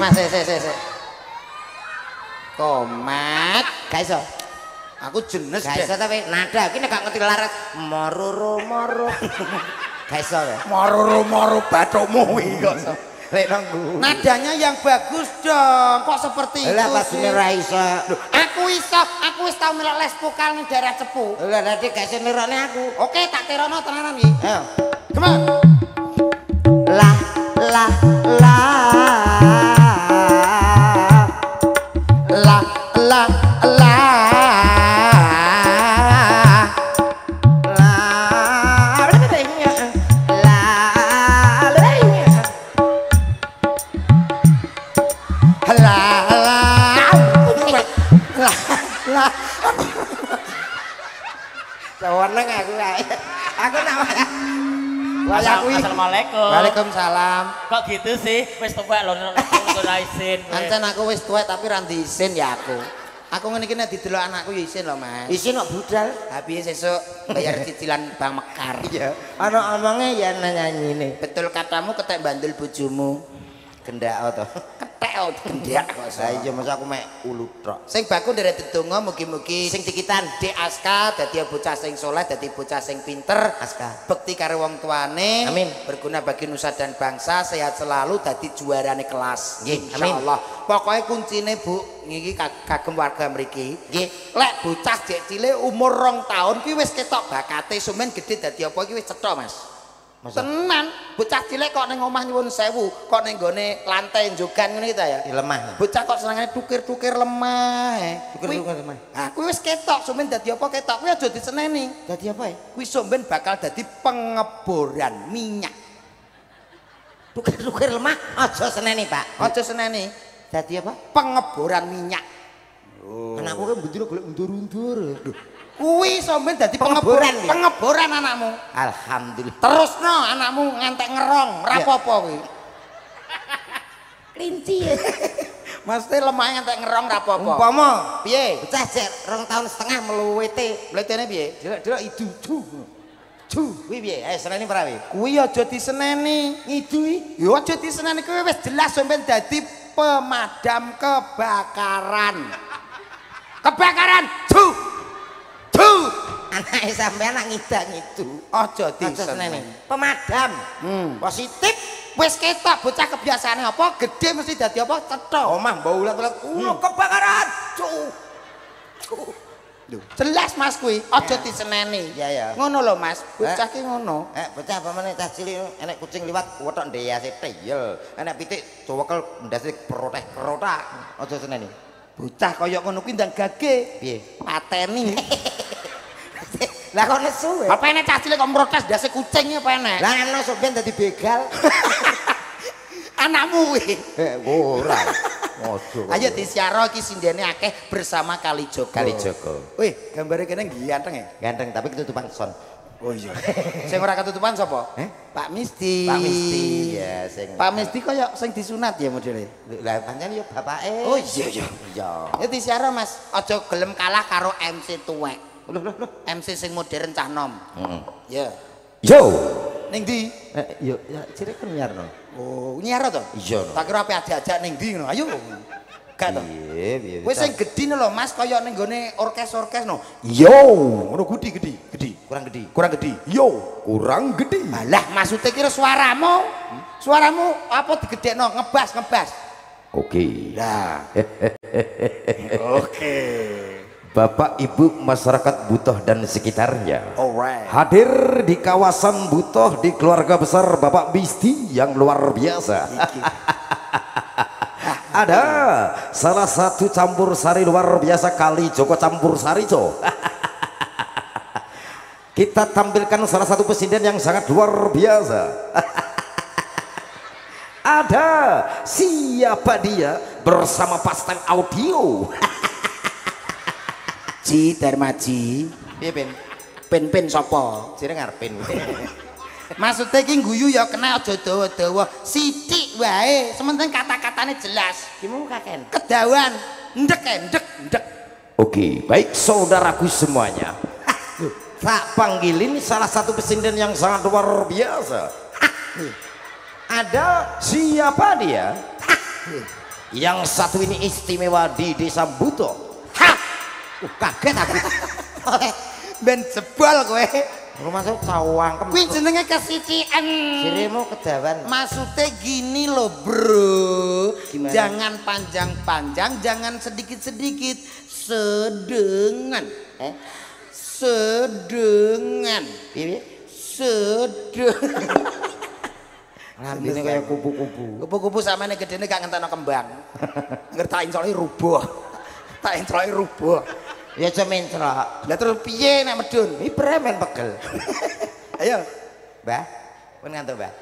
D: Mas, sik. Komat,
C: Gak iso.
D: aku jenes
C: Gak iso tapi nada iki nek gak ngerti laras maruru maru. Gak iso ya.
D: Moro bathukmu iki kok.
C: Lek nanggu.
D: Nadanya yang bagus dong. Kok seperti itu
C: Lah pas
D: sih?
C: ra iso.
D: Aku wis tau melok les vokal ning daerah Cepu.
C: Lah dadi gak iso nirone aku.
D: Oke, tak tirono tenanan iki.
C: Ayo.
D: Come on.
C: La la la.
D: La la la.
C: Seneng aku kae. Aku nak
A: Assalamualaikum.
D: Waalaikumsalam.
A: Kok gitu sih? Wis tuwek lho ora isin.
D: Ancen aku wis tuwek tapi ra diisin ya aku. Aku ngene iki nek didelok anakku ya isin lho, Mas.
C: isin kok budal.
D: Habis sesuk bayar cicilan Bang Mekar.
C: Iya. Ana omonge ya nanyine.
D: Betul katamu ketek bandel bojomu.
C: Gendak to.
D: Ketek gendak kok.
C: Lah iya masa aku mek ulu tok.
D: Sing baku nderek dedonga mugi-mugi
C: Sing dikitan
D: Dik Aska dadi bocah sing soleh, dadi bocah sing pinter,
C: Aska.
D: bekti karo wong tuane,
C: Amin.
D: berguna bagi nusa dan bangsa, sehat selalu dadi juarane kelas.
C: Nggih, amin.
D: Insyaallah. Pokoke kuncine Bu, iki kagem warga mriki.
C: Nggih.
D: Lek bocah jek cilik umur 2 tahun kuwi wis ketok bakate, sumen gedhe dadi apa iki wis cetha, Mas.
C: Masa?
D: Tenan, bocah cilik kok ning omah nyuwun sewu, kok ning gone lantai njogan ngene iki ta ya.
C: Lemah.
D: Bocah kok senengane tukir-tukir lemah.
C: Tukir-tukir lemah.
D: Ah, kuwi wis ketok, sumen dadi apa ketok, kuwi aja diseneni.
C: Dadi apa ya?
D: Kuwi sumen bakal dadi pengeboran minyak.
C: Tukir-tukir lemah aja seneni, Pak.
D: Aja seneni,
C: Dadi apa?
D: pengeboran minyak.
C: Anakku kan bendino golek undur-undur.
D: Kuwi sumen dadi
C: Pengeboran, ya?
D: pengeboran anakmu.
C: Alhamdulillah.
D: Terusno anakmu ngantek ngerong, ora
C: Ya.
D: apa-apa kuwi.
C: Kelinci ya.
D: Mesti lemah ngantek ngerong ora apa-apa.
C: Umpama
D: Piye?
C: bocah jek 2 tahun setengah meluwete.
D: Mletene piye?
C: Delok-delok idu du. Du, kuwi piye? Seneni prawe?
D: Kuwi aja diseneni.
C: Ngidui.
D: Yo aja diseneni kuwi wis jelas sampean dadi pemadam kebakaran. Kebakaran. Du.
C: Anake sampean nak ngidak-ngidu.
D: Aja
C: Aja
D: diseneni.
C: seneni. Pemadam. Positif.
D: Wis ketok bocah kebiasaane apa? Gedhe mesti dadi apa? Cetha.
C: Omah mbau ulat-ulat. Kebakaran.
D: Jelas Mas kuwi, aja diseneni.
C: Iya, ya.
D: Ngono lho Mas, bocah ki ngono.
C: Bocah apa meneh cah cilik enek kucing liwat wetok ndeyase teyel. Enek pitik cowekel ndase protek-protak. Aja seneni.
D: Bocah kaya ngono kuwi ndang gage.
C: Piye?
D: Pateni.
C: Lah kok nesu ya?
D: Apa enek cah cilik kok protes ndase kucing apa enek?
C: Lah ana sampean dadi begal.
D: Anakmu kuwi.
C: Ora. Ojo.
D: Ayo disiaro iki sindene akeh bersama Kalijogo.
C: Kalijogo.
D: Wih, gambare kene ganteng ya?
C: Ganteng tapi ketutupan son.
D: Oh iya. Sing ora ketutupan sapa? Pak Misti.
C: Pak Misti ya sing.
D: Pak Misti kaya sing disunat ya modele.
C: Lah pancen yo bapake.
D: Oh iya iya.
C: Iya.
D: Ya disiaro Mas, aja gelem kalah karo MC tuwek.
C: Loh.
D: MC sing modern cah nom. Ya.
C: Yo.
D: Ning ndi?
C: Yo ya cilik kan nyarno.
D: Oh, nyiar to?
C: Iya.
D: Tak kira ape ajak-ajak ning ndi ngono. Ayo. Gak to?
C: Piye.
D: Wis sing gedhi lho Mas, kaya ning gone orkes-orkes no.
C: Yo, ngono gede. Kurang gede. Yo, kurang gede.
D: Alah, maksudnya kira suaramu. Suaramu apa digedhekno? Ngebas.
C: Oke.
D: Nah. Oke.
C: Bapak Ibu masyarakat Butoh dan sekitarnya.
D: Alright.
C: Hadir di kawasan Butoh di keluarga besar Bapak Misti yang luar biasa. Ada salah satu campur sari luar biasa Kalijogo campur sari Kita tampilkan salah satu pesinden yang sangat luar biasa. Ada siapa dia bersama pastel audio.
D: Ji Darmaji.
C: Piye Ben?
D: Pen sapa?
C: Jenenge ngarepin.
D: Maksudnya ki guyu ya kena aja dawa-dawa. Sithik wae, sementing kata-katane jelas.
C: Gimana kaken?
D: Kedawan, ndek.
C: Oke, baik saudaraku semuanya. Tak panggilin salah satu pesinden yang sangat luar biasa. Ada siapa dia? Yang satu ini istimewa di Desa Buto. Hah! Kaget aku.
D: Ben jebol kowe.
C: Rumah saya cawang.
D: Kuwi jenenge kesicikan.
C: Siremu kedawan.
D: Maksudnya gini loh bro.
C: Gimana?
D: Jangan panjang-panjang, jangan sedikit-sedikit. Sedengan. Sedengan.
C: Piye?
D: Sedengan.
C: Lambene kayak kupu-kupu.
D: Kupu-kupu samane gedene gak ngenteni kembang. Ngerti incoke rubuh. Tak incoke rubuh.
C: Ya aja mencrok.
D: Lah terus piye nek medun?
C: Ini premen pegel.
D: Ayo.
C: Mbah, pun ngantuk, Mbah.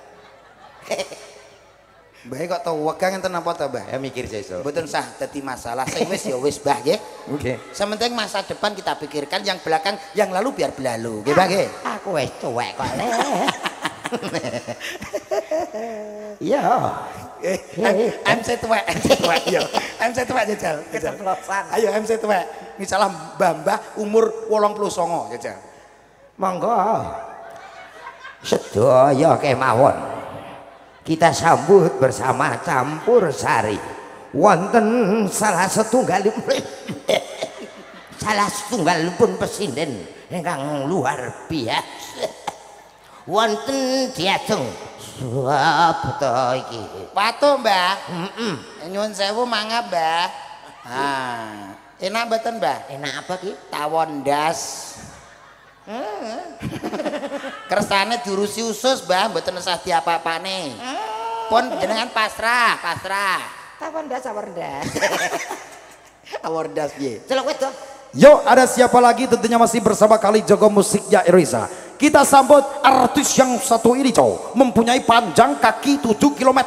D: Mbah kok tau wegang enten apa ta, Mbah?
C: Ya mikir sesuk.
D: Mboten sah dadi masalah. Sing wis ya wis, Mbah nggih.
C: Oke.
D: Sementing masa depan kita pikirkan, yang belakang, yang lalu biar berlalu. Nggih, Mbah nggih.
C: Aku wis tuwek kok. Iya.
D: MC tuwek, yo. MC tuwek jajal.
C: Keceplosan.
D: Ayo MC tuwek. Misalnya Mbah umur 89 jajal.
C: Monggo. Sedaya kemawon. Kita sambut bersama campur sari. Wonten salah setunggalipun pesinden ingkang luar biasa. Wonten diajeng Swabata iki.
D: Patuh, Mbah. Nyuwun sewu mangga, Mbah. Enak mboten, Mbah?
C: Enak apa ki?
D: Tawon ndas. Kersane diurusi usus, Mbah, mboten usah diapa-apane. Pun jenengan pasrah.
C: Tawon ndas, tawon ndas.
D: Awor ndas piye?
C: Celok wedok.
E: Yo, ada siapa lagi? Tentunya masih bersama Kali Jogo Musiknya Irisa. Kita sambut artis yang satu ini, cow. Mempunyai panjang kaki 7 km.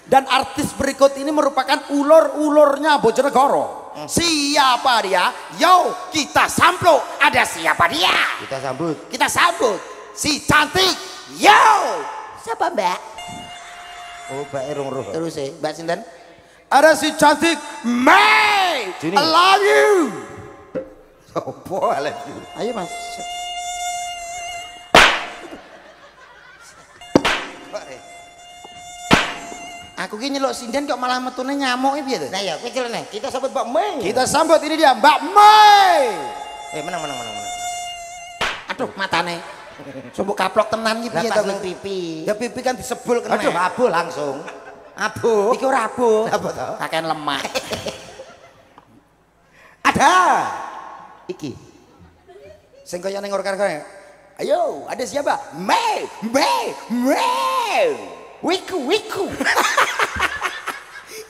E: Dan artis berikut ini merupakan ulur-ulurnya Bojonegoro. Siapa dia? Yo, kita sambut. Ada siapa dia?
C: Kita sambut.
E: Si cantik. Yo.
B: Siapa Mbak?
C: Oh, Mbak Erung-Ruh.
D: Terus Mbak sinten?
E: Ada si cantik May.
C: Juni.
E: I love you.
C: Sopo lagi?
D: Ayo, Mas. Aku ki nyeluk sinden kok malah metune nyamuk piye to?
C: Nah ya, kowe celene. Kita sambut Mbak May.
E: Kita sambut ini dia Mbak May.
C: Menang.
D: Aduh, matane. Sumpuk kaplok tenan iki piye to?
C: Nang pipi.
D: Ya pipi kan disebul kena.
C: Aduh, abu langsung. Abu.
D: Iki ora abu.
C: Apa to?
D: Kakean lemah.
C: Ada. Iki.
D: Sing kaya ning orkar-orkar. Ayo, ada siapa? May. Wiku.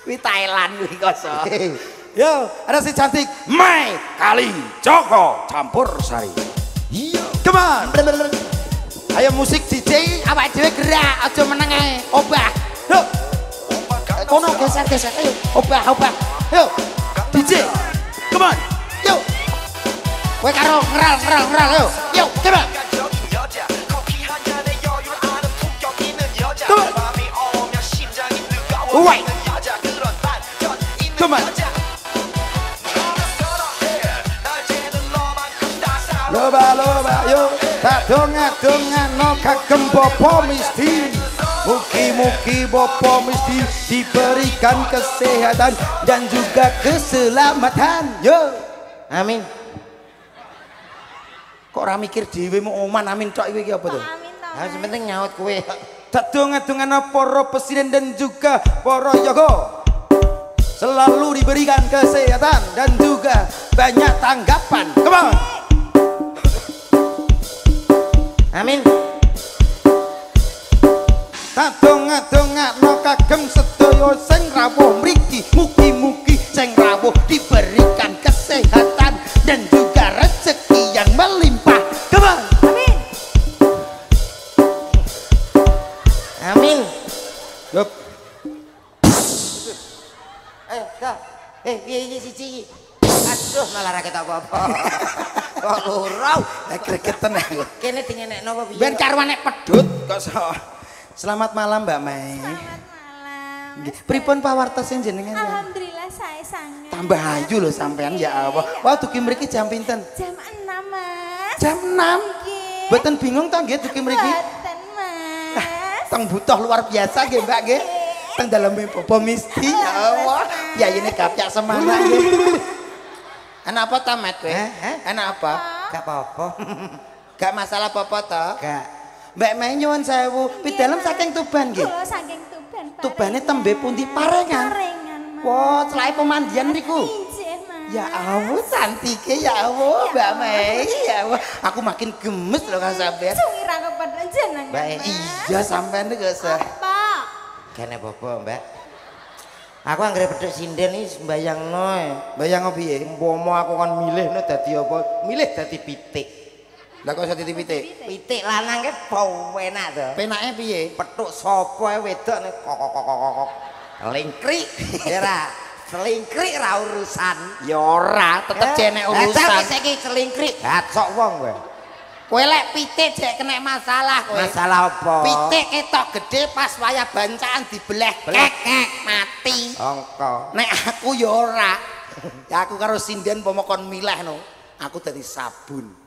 D: Kuwi Thailand kuwi koso.
E: Yo, ada si cantik May Kali Jogo campur sari. Yo, come on. Ayo musik DJ.
D: Awak dhewe gerak, aja meneng ae. Obah.
E: Yo,
D: Kono geser. Ayo, obah.
E: yo, DJ. Come on.
D: Yo. Kowe karo ngeral, yo. Yo, come on.
E: Wait. Come on. Loba yo, tak donga kagem bapa mesti. Mugi-mugi bapa mesti diberikan kesehatan dan juga keselamatan. Yo.
C: Amin.
D: Kok ora mikir dhewe mu oman amin tok iki apa to?
C: Nah, sementing nyaut kowe.
E: Tak donga-dongana para presiden dan juga para yogo selalu diberikan kesehatan dan juga banyak tanggapan. Come on.
C: Amin.
E: Tak donga-dongana kagem sedaya sing rawuh mriki, mugi-mugi sing rawuh diberikan kesehatan dan juga rezeki yang melimpah. Come on.
C: Amin.
E: Yup.
C: Ayo, dah. Piye siji. Aduh, malah ra ketok apa-apa. Kok lurau.
D: Gregeten aku.
C: Kene dingenekno apa piye?
D: Ben karo nek pedhut kok Selamat malam Mbak May.
F: Selamat malam.
D: Pripun pawartos jenengan?
F: Alhamdulillah saya sangat.
D: Tambah ayu lho sampean ya Allah. Wah, dugi mriki jam pinten?
F: Jam 6, Mas.
D: Jam 6.
F: Nggih.
D: Mboten bingung ta nggih dugi mriki?
F: Mboten, Mas.
D: Teng butuh luar biasa nggih Mbak nggih. teng daleme Bobo Misti ya Allah. Ya ini kapyak semana iki. Enak apa ta, Mat kowe? Enak apa?
C: Gak apa-apa.
D: Gak masalah apa-apa ta?
C: Gak.
D: Mbak Mei nyuwun sewu, pidalem saking Tuban nggih.
F: Kula saking Tuban.
D: Tubane tembe pundi Parengan.
F: Parengan, Mas.
D: Wah, celake pemandian niku.
F: Injih, Mas.
D: Ya Allah, cantiknya ya Allah, Mbak Mei. Ya Allah, aku makin gemes loh kan sampean.
F: Suwira kepada jenengan.
C: Mbak,
F: Mas.
D: Iya, sampean niku se.
F: Apa?
C: Kene apa, Mbak? Aku anggere pedhek sinden iki mbayangno.
D: Bayang apa piye?
C: Umpama aku kan milihno dadi apa? Milih dadi pitik.
D: Lah kok iso titik-titik?
C: Pitik lanang ke bau enak to.
D: Penake piye?
C: Petuk sapa wedok nek kok. Lingkrik. Ora. Selingkrik ra urusan.
D: Ya ora, tetep jenek urusan.
C: Lah saiki selingkrik. Gacok wong kowe.
D: Kowe lek pitik jek kena masalah kowe.
C: Masalah apa?
D: Pitik ketok gede pas wayah bancaan dibelah kek mati.
C: Angka.
D: Nek aku ya ora. Ya aku karo sinden pomo kon milihno. Aku dadi sabun.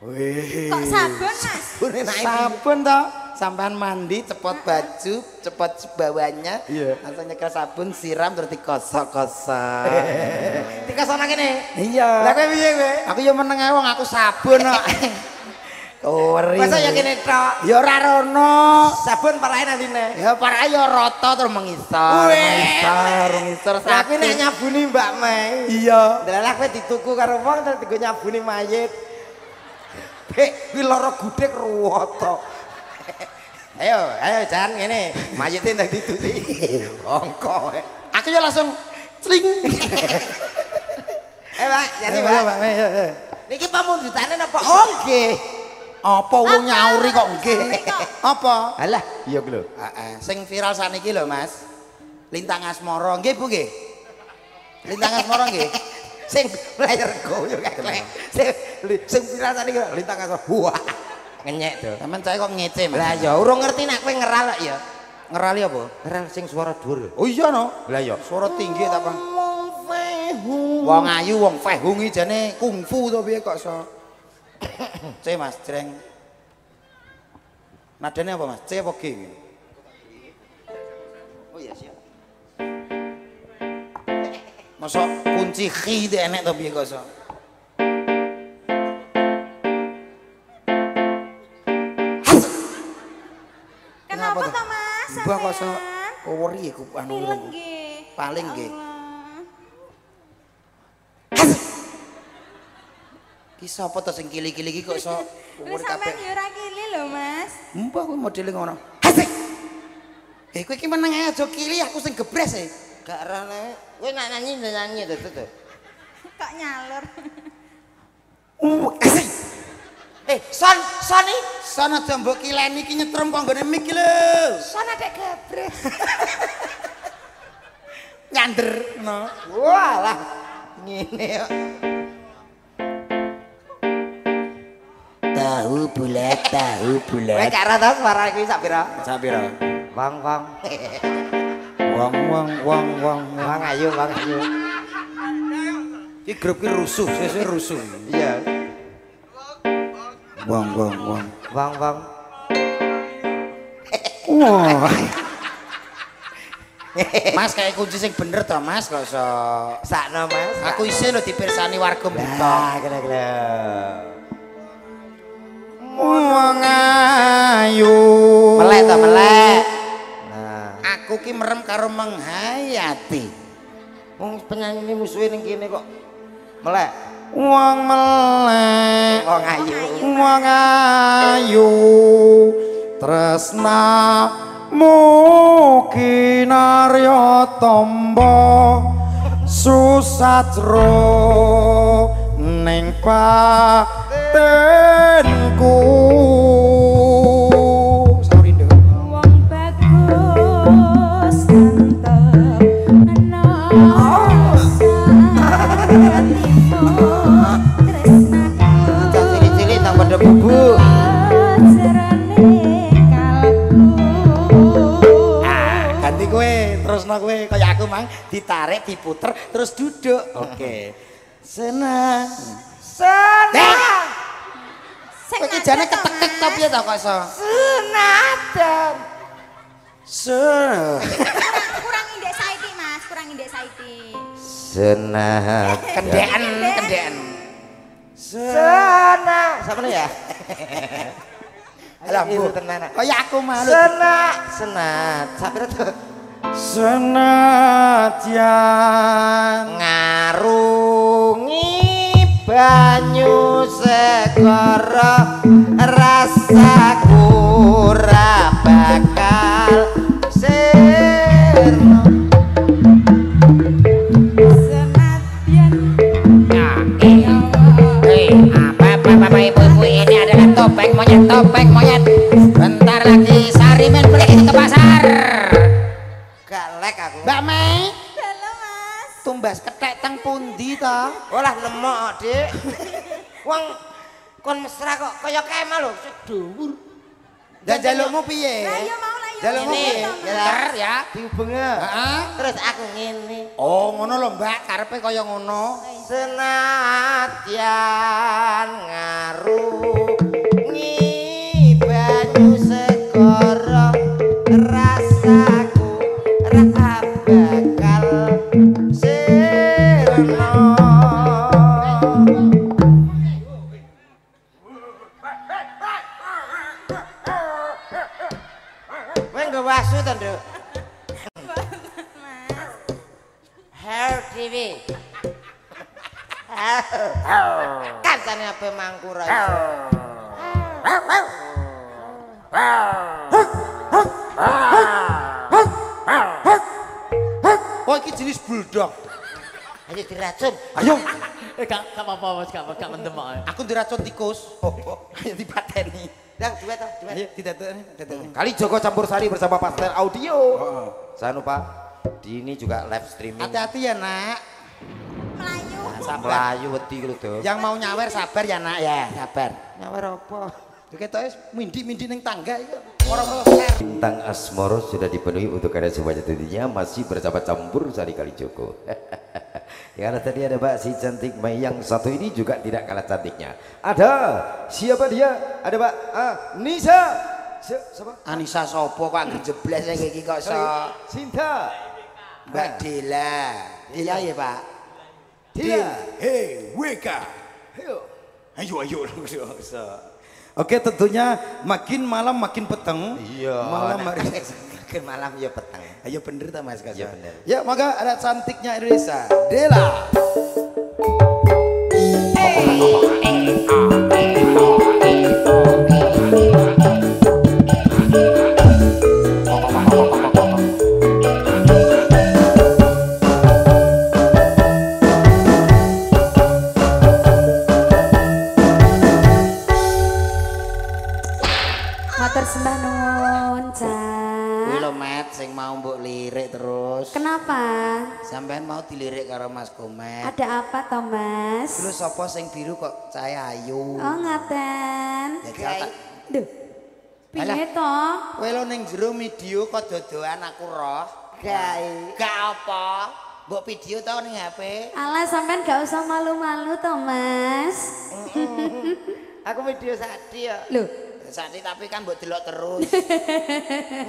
D: Wih.
F: Kok sabun, Mas?
D: Sabun toh. Sampean mandi cepot baju, cepot bawahnya. Langsung nyekel sabun, siram terus dikosok-kosok.
C: Dikosok nang kene.
D: Iya.
C: Lah kowe piye kowe?
D: Aku ya meneng ae wong aku sabun kok. Ori.
C: Masa ya kene tok.
D: Ya ora rono.
C: Sabun parahe nang dine.
D: Ya parahe ya rata terus mengisor. Mengisor
C: Lah kowe nek
D: sakit.
C: nyabuni Mbak Mei.
D: Iya.
C: Lah kowe dituku karo wong terus digo nyabuni mayit. Bek kuwi lara gudeg ruwoto. Ayo Jan ngene, mayite ndang dituti. Angka.
D: Aku ya langsung cling.
C: Pak, jadi Pak. Niki pamundutane napa? Oh nggih.
D: Apa wong nyauri kok nggih? Apa?
C: Alah, iya ku lho.
D: Heeh, sing viral saniki lho, Mas. Lintang Asmara, nggih Bu nggih. Lintang Asmara nggih.
C: Sing layar go yo kaklek. Sing viral niki lintang asor. Wah. Ngenyek to.
D: Sampeyan saya kok ngece, Mas.
C: Lah ya urung ngerti nek kowe ngeral kok ya.
D: Ngerali apa?
C: Ngeral sing suara dhuwur.
D: Oh iya no.
C: Lah ya.
D: Suara tinggi ta, Bang? Wong ayu wong fehungi jane kungfu to piye kok iso. C Mas, jreng. Nadane apa Mas? C apa G? Oh iya siap. Masa kunci G enek to piye kok iso?
F: Kenapa toh, Mas?
D: Mbah kok iso
F: Sampean?
D: ori iku anu
F: Pilek nggih.
D: paling nggih. Ki sapa to sing kili-kili iki kok iso
F: Lha
D: ori
F: sampean
D: kabeh.
F: yo ora kili lho, Mas.
D: Mbah kuwi modele ngono. Hasik. Kowe iki meneng ae aja kili aku sing gebres e.
C: Gak rene. Kowe nak nyanyi to.
F: Kok nyalur.
D: Hasik.
C: Son iki
D: Sono aja mbok kileni iki nyetrum kok nggone mik lho.
C: son adek gebres.
D: Nyander no.
C: Walah. Ngene kok.
D: Tahu bulat.
C: Kowe gak ora tau suara iki sak pira?
D: Sak pira?
C: Wong.
D: Wong
C: Ayu.
D: Iki grup ki rusuh, sesuk rusuh.
C: Iya.
D: Wong.
C: Wong.
D: Wah. Mas kayak kunci sing bener to Mas kok iso.
C: Sakno Mas.
D: Aku isih lho dipirsani warga buta.
C: Lah, kira-kira.
D: Wong ayu.
C: Melek. Nah,
D: Aku ki merem karo menghayati.
C: wong penyanyi ini musuhe ning kene kok melek.
D: Wong melek.
C: Wong ayu.
D: Wong ayu. Tresna kinarya tamba susatro ning patenku. Saurindo.
F: Wong bagus ganteng ana saatimu tresnaku
C: Cilik-cilik nang padha bubu.
F: jerane kalbu.
D: Ganti kowe, terusno kowe kaya aku mang ditarik, diputer terus duduk. Oke. Senang. Senang.
F: Sing
D: Kowe iki
F: nada
D: jane
F: to,
D: ketekek
F: Mas.
D: to piye to kok iso?
C: Sunatan.
F: Kurang indek saiki, Mas. Kurang indek saiki.
C: Senat
D: Kendean.
C: Senat sama ya
D: Alah, Bu.
C: tenan
D: Kaya aku malu.
C: senat sampai itu
E: Senadyan
C: ngarungi banyu segara rasaku ora bakal sirna
F: Senadyan
D: Bapak ibu ini adalah topeng monyet. Bentar lagi Sari men beli ke pasar.
C: galek aku
D: Mbak Mei,
F: halo, Mas.
D: tumbas ketek teng pundi to?
C: olah nemok dik wong kon mesra kok kaya kemal lho dhuwur
D: Dan jalukmu piye?
F: Lah iya mau lah iya.
D: Jalukmu
C: Ini,
D: piye?
C: ya.
D: Ntar ya.
C: dihubungnya
D: Heeh.
C: terus aku ngene
D: Oh, ngono lho, Mbak. Karepe kaya ngono.
C: senadyan ngarungi banyu segara rasaku ra bakal sirna kowe nggo wasu to Nduk Hair TV kancane ape mangkura iso
D: Oh, iki jenis bulldog.
C: ayo diracun
E: ayo
A: Gak apa-apa, Mas. Gak mendem ae.
D: Aku diracun tikus. Ayo dipateni.
C: Dang duet toh duet
D: Ayo diteteni.
E: kali Joko Campur Sari bersama Pastel Audio.
C: jangan lupa di ini juga live streaming
D: Hati-hati ya, Nak.
F: Melayu.
C: Melayu wedi lho to
D: Yang mau nyawer sabar ya, Nak ya. Sabar.
C: nyawer apa
D: Ketoke mindi-mindi ning tangga iki. Ora meleser.
C: bintang Asmoro sudah dipenuhi untuk kalian semuanya tentunya masih bersama Campur Sari Kalijoko ya karena tadi ada Mbak si cantik Mei yang satu ini juga tidak kalah cantiknya ada siapa dia ada Mbak Nisa siapa
D: Anissa sopo kok anggere jeblas iki kok iso.
C: Sinta
D: Mbak Dela. Dela ya, Pak.
C: Dila
E: Hei, Weka.
C: ayo
E: Ayo. Oke, tentunya makin malam makin peteng.
C: iya
E: Malam hari.
C: makin malam ya petang
D: Ayo bener ta Mas Kasa?
C: iya bener
E: Ya, maka ada cantiknya Indonesia, Dela.
F: Matur sembah nuwun,
D: Kuwi
F: Cak.
D: lho Met sing mau mbok lirik terus.
F: Kenapa?
D: Sampean mau dilirik karo Mas Komet.
F: Ada apa, Thomas?
D: Terus sapa sing biru kok cahaya ayu.
F: Oh, ngaten.
D: Jajal tak.
F: Duh. Piye
D: Alah.
F: to?
D: Kowe lho ning jero video kok dodoan aku roh. Gak apa. Mbok video tau ning HP.
F: Alah, sampean gak usah malu-malu, Thomas.
C: aku video sadi ya
F: Loh,
D: Sani tapi kan mbok delok terus.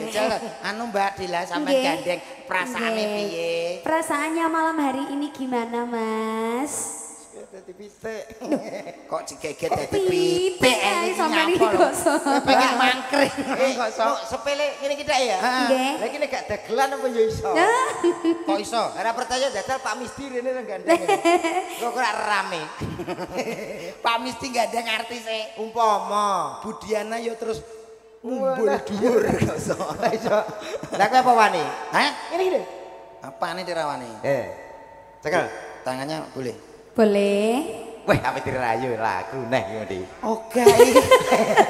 D: Jajal anu Mbak Dila sampean
F: Nggih.
D: gandeng perasaane
F: Nggih.
D: piye?
F: Perasaannya malam hari ini gimana, Mas?
C: dadi pitik
D: Kok digeget dadi
F: Pitik
D: pitik
F: ae
D: iki
F: sampean iki
D: nyapa lho.
F: kok so.
D: Pengen mangkring kok so.
C: kok sepele ngene kita ya
F: Nggih.
C: lagi ini gak dagelan apa ya iso
F: Nah,
D: Kok iso?
C: ora percaya jajal Pak Misti rene nang gandeng kok ora rame
D: Pak Misti gandeng artise.
C: umpama
D: Budiana yo terus mumbul dhuwur kok so.
C: iso lah kowe apa wani
D: Hah?
C: ngene iki lho
D: Apane dirawani?
C: cekel
D: Tangannya boleh.
F: boleh.
C: weh apa dirayu lagu neh ngene
D: Oke.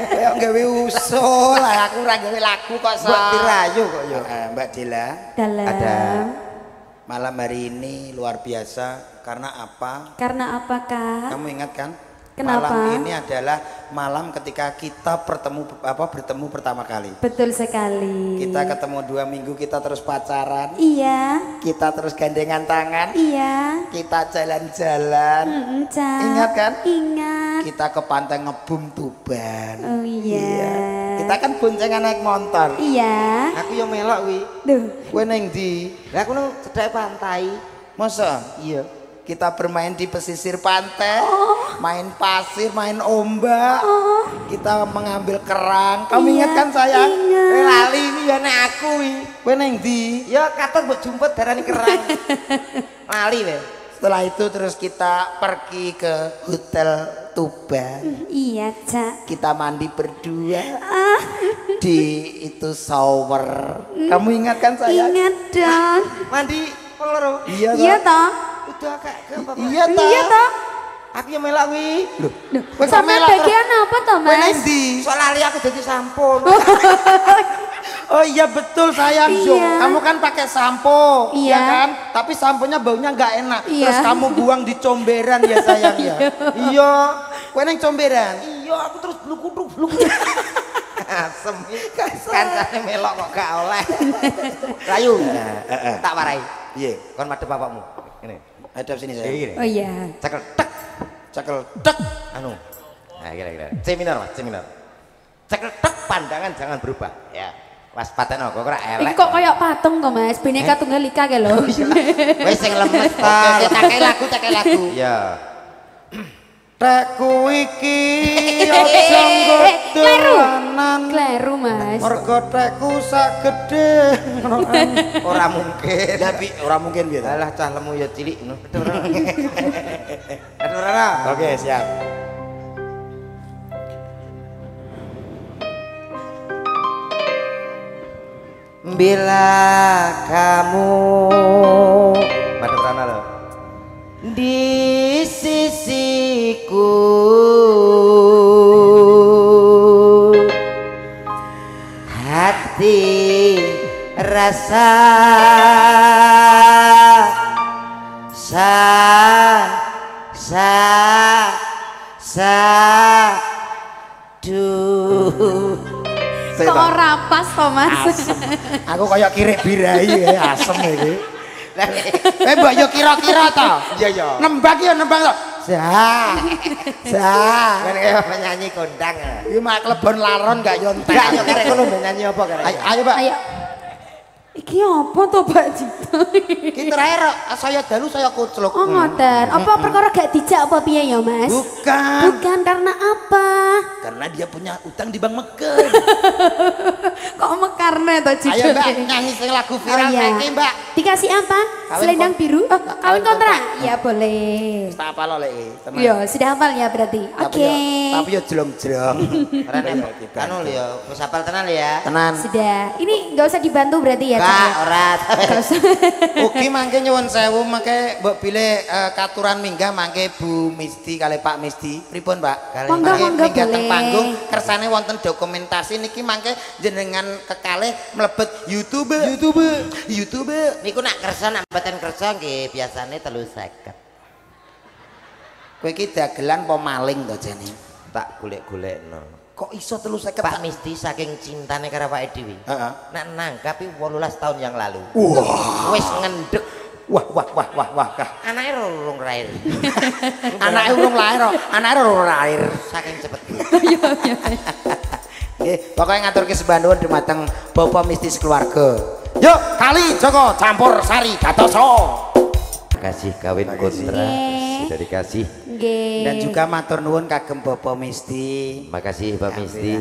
D: Kayak gawe usul lah aku ora gawe lagu kok so.
C: Mbak dirayu kok yo
D: Mbak Dila,
F: Dalam.
C: Ada.
D: malam hari ini luar biasa karena apa?
F: Karena apakah?
D: Kamu ingat kan?
F: Kenapa?
D: Malam ini adalah malam ketika kita bertemu pertama kali.
F: Betul sekali.
D: Kita ketemu 2 minggu, kita terus pacaran,
F: Iya,
D: kita terus gandengan tangan,
F: iya.
D: kita jalan-jalan,
F: Cak.
D: Ingat kan?
F: Ingat.
D: kita ke pantai ngebum Tuban.
F: Oh iya.
D: Kita Kita kan boncengan naik motor.
F: Iya.
C: Aku yo melok kuwi.
F: Duh.
D: Kowe ning ndi?
C: Lah aku nang cedhake pantai.
D: Masa?
C: Iya.
D: Kita bermain di pesisir pantai, main pasir, main ombak. Kita mengambil kerang. Kamu
F: Iya,
D: ingat kan sayang?
F: ingat.
C: Lali iki ya nek aku kuwi.
D: Kowe ning ndi?
C: Ya katon mbok jumpet darani kerang. Lali weh.
D: Setelah itu terus kita pergi ke Hotel Tuban.
F: Iya, Cak.
D: Kita mandi berdua di itu shower. Kamu ingat kan sayang?
F: Ingat dong.
C: Mandi peloro.
D: Iya
F: Iya toh?
C: Udah kak ke bapak.
D: Iya toh.
F: Iya toh?
C: Aku yang melak kuwi. Loh,
D: Kowe kok
F: Sama
D: melok terus?
F: bagian apa toh,
D: Kowe nang
F: Mas?
D: ndi?
C: soal lali aku jadi sampun.
D: Oh iya betul sayang.
F: Iya.
D: Kamu kan pakai sampo,
F: Iya.
D: ya kan? Tapi samponya baunya nggak enak.
F: Iya.
D: Terus kamu buang di comberan ya sayang ya. Iya. Kowe nang comberan.
C: Iya, aku terus bluk-bluk. Asem. Kancane melok kok gak oleh. Rayu. Tak warai.
D: Iya.
C: Kon madhep bapakmu. Ini.
D: Hadap sini sayang.
C: Gini.
F: Oh iya.
C: Cekel tek.
D: Cekel tek.
C: Anu. Nah, kira-kira. C minor, Mas, C minor. Cekel tek, pandangan jangan berubah. Ya. Waspateno kok ora
F: Iki
C: elek.
F: kok kayak patung toh, Mas? Bineka Tunggal Ika ke lho.
C: Wis sing lemes ta.
D: Oke, tak kayak lagu.
C: Iya.
D: Tekku iki aja nggo dolanan.
F: Kleru, Mas.
D: Mergo tekku sak gedhe.
C: Ora mungkin.
D: Tapi ora mungkin piye.
C: Alah cah lemu ya cilik no. Aduh ora.
D: Oke, siap.
C: Bila kamu madhep rana lho. Di sisiku hati rasa duh.
F: Kok ora pas toh, Mas?
D: Aku kayak kirek birai ya, asem iki. Mbak yo kira-kira to.
C: Iya ya.
D: Nembang ya nembang to.
C: Kan kayak penyanyi kondang.
D: Iki mak klebon laron gak yontek.
C: Enggak yo karek kono nyanyi apa karek.
D: Ayo, Pak.
F: Ayo. Iki apa toh, Pak Cito?
D: Ki terakhir saya dalu saya kucluk.
F: Oh, ngoten. Apa perkara gak dijak apa piye ya, Mas?
D: Bukan.
F: Bukan karena apa?
D: Karena dia punya utang di Bank Mekar.
F: Kok mekarne toh Cito?
D: Ayo Mbak, nyanyi sing lagu viral
F: iya.
D: saiki, Mbak.
F: Dikasih apa?
D: Kawin
F: Selendang
D: kon-
F: biru? Oh,
D: kawin
F: kawin kontrak?
D: kontrak.
F: Ya boleh.
D: Tak apa lo lek. Tenang.
F: Iya, sudah hafal ya berarti. Oke.
D: Tapi yo jlong-jlong.
C: Ora nembak. Anu lho ya, wis hafal tenan ya.
D: Tenan.
F: Sudah. Ini nggak usah dibantu berarti ya, Cak,
C: Kak,
F: ya?
C: ora.
F: Nggak usah.
D: Ugi mangke nyuwun sewu mangke mbok pilih katuran minggah mangke Bu Misti kali Pak Misti. Pripun, Pak?
F: Monggo,
D: Mangke
F: monggo,
D: minggah teng
F: boleh.
D: panggung kersane wonten dokumentasi niki mangke jenengan kekalih mlebet YouTube.
C: Niku nak kersa nak mboten kersa nggih biasane 350.
D: Kowe iki dagelan apa maling to jane?
C: Tak golek-golekno.
D: Kok iso 350?
C: Pak Misti saking cintane karo awake dhewe.
D: Heeh.
C: Nak nangkapi 18 tahun yang lalu.
D: Wah.
C: Wis ngendhek.
D: Wah.
C: Anake urung lahir.
D: Anake urung lahir.
C: Saking cepet.
D: Nggih, pokoke ngaturke sembanuwun dumateng Bapak Misti sekeluarga. Yuk, kali Joko campur sari gatoso.
C: Kasih kawin kontrak. Sudah dikasih.
F: Nggih.
D: Dan juga matur nuwun kagem Bapak Misti.
C: Makasih Pak Misti.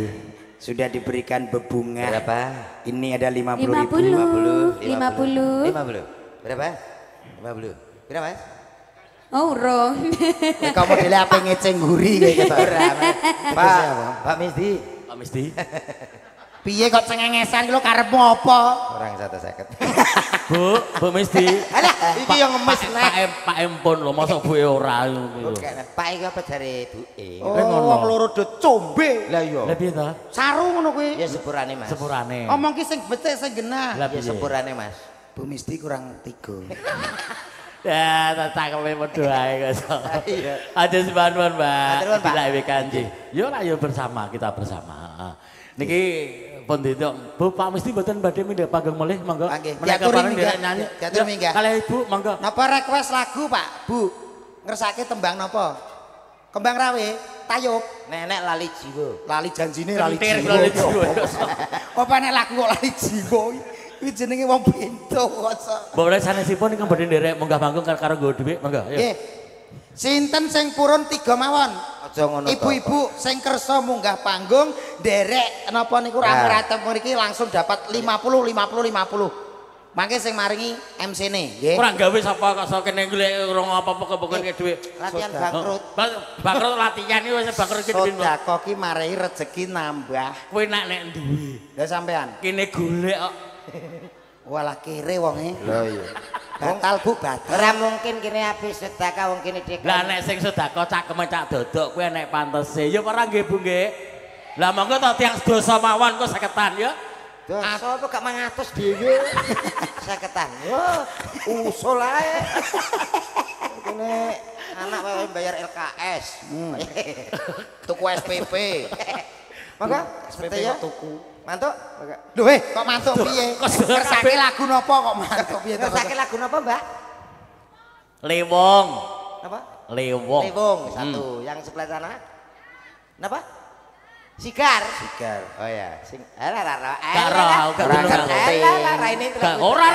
D: Sudah diberikan bebunga.
C: Berapa?
D: Ini ada 50.000.
F: 50.
C: 50. Berapa? 50. Berapa, Mas?
F: Oh, urung.
D: Kamu modele apa ngeceng guri kayak gitu.
C: Pak Misti.
A: Pak Misti.
D: Piye kok cengengesan lho karepmu apa?
C: Orang 150.
A: Bu Misti.
C: Alah, iki yang ngemis nek.
A: Pak Empon lho, mosok buke ora ngono lho.
C: Pak iki apa jare buke?
D: Oh, wong loro do combe.
C: Lah iya.
A: Lah piye ta?
D: Saru ngono kuwi.
C: Ya sepurane, Mas.
A: Sepurane.
D: Omong ki sing becik sing genah.
A: Lah
C: Ya
A: piye?
C: sepurane, Mas.
D: Bu Misti kurang 3.
A: Ya, tak cakeme padha ae kok.
C: Iya.
A: Aja sembanuan, Mbak.
C: Matur nuwun, Pak.
A: Dilak kanjeng. Yo ora yo bersama, kita bersama. Niki pun dito, Bu Pak Misti mboten badhe mindhah panggung malih, monggo.
D: Nggih,
A: Menika
D: diaturi
A: bareng
D: minggah.
A: derek nyanyi.
D: Diaturi
A: Ya,
D: minggah.
A: Kalih Ibu, monggo.
D: Napa request lagu, Pak? Bu. Ngersake tembang napa? Kembang Rawe, Tayub.
C: Nenek lali jiwa.
E: Lali janjine lali
A: Kentir
E: jiwa.
A: lali jiwa.
E: Apa nek lagu kok lali jiwa? Kuwi jenenge wong bento kok.
A: Mbok sanesipun iki badhe nderek munggah panggung karo nggo dhuwit, monggo.
E: Nggih. Sinten sing purun 3 mawon?
C: Aja ngono to.
E: Ibu-ibu sing kersa munggah panggung nderek napa niku rame-rame mriki langsung dapat 50 50. Mangke sing maringi MC-ne, nggih.
A: Ora gawe sapa kok sok kene golek urung apa-apa kebokne dhuwit.
C: Latihan bangkrut.
A: Bangkrut latihan iki wis bangkrut iki dhuwit.
E: Sedekah ki marai rezeki nambah.
A: Kowe nek duwe.
E: Lah sampean
A: Kene golek kok.
E: walah kere wonge.
C: Lho iya.
E: Batal Bu, batal.
C: Ora mungkin kene habis sedekah wong kene dhek.
A: Lah nek sing sedekah cakeme cak dodok kuwi nek pantese ya ora nggih Bu nggih. Lah monggo to tiyang sedasa mawon kok 50-an ya.
C: Dosa apa gak 100 dhewe. 50-an. Wah, usul ae. Kene anak wae bayar LKS.
E: Tuku SPP.
C: Monggo,
E: SPP
C: ya.
E: kok tuku.
C: Mantuk.
E: Lho kok mantuk piye? Kersake lagu napa kok mantuk piye to?
C: Ngersake lagu napa, Mbak?
A: Lewong.
C: Apa?
A: Lewong.
C: Lewong satu. Yang sebelah sana? Napa? Sigar.
E: Sigar.
C: Oh ya, sing
A: Ora,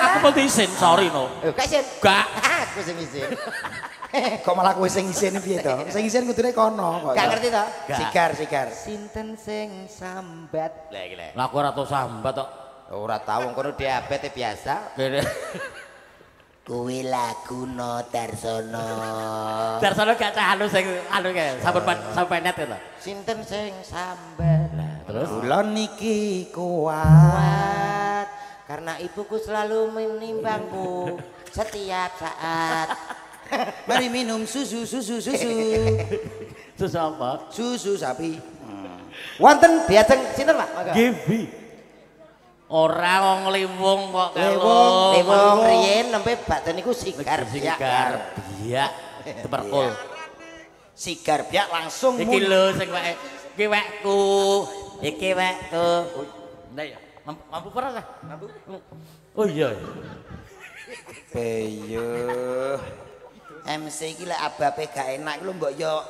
A: aku mau diisin, sorry no.
C: Gak isin.
A: Gak.
C: Aku sing isin.
E: Kok malah kowe sing isin piye to? Sing isin kudune kono kok.
C: Gak ngerti to?
E: Sigar.
C: Sinten sing sambat. Lah iki lho.
A: Lah aku ora tau sambat tok.
C: Ora tau wong kono diabetes biasa.
A: Kene.
C: Kuwi lagu no Darsono.
A: Darsono gak cah sing kae, sampai net to.
C: Sinten sing sambat.
A: Terus
E: Kula niki kuat
C: karena ibuku selalu menimbangku setiap saat.
E: mari minum susu.
A: terus apa?
E: Susu sapi.
C: Wonten diajeng sinten, Pak? Monggo.
A: Gibi. Ora wong lewong kok
C: Lewong riyen nembe bakten niku sigar
A: sigar biak teperkul.
E: Sigar biak langsung
A: Iki lho sing wek iki wekku. Iki wekku. Ndak ya. Mampu ora lah? Mampu. Oh iya.
E: Beyo. MC iki lek abape gak enak lho mbok yo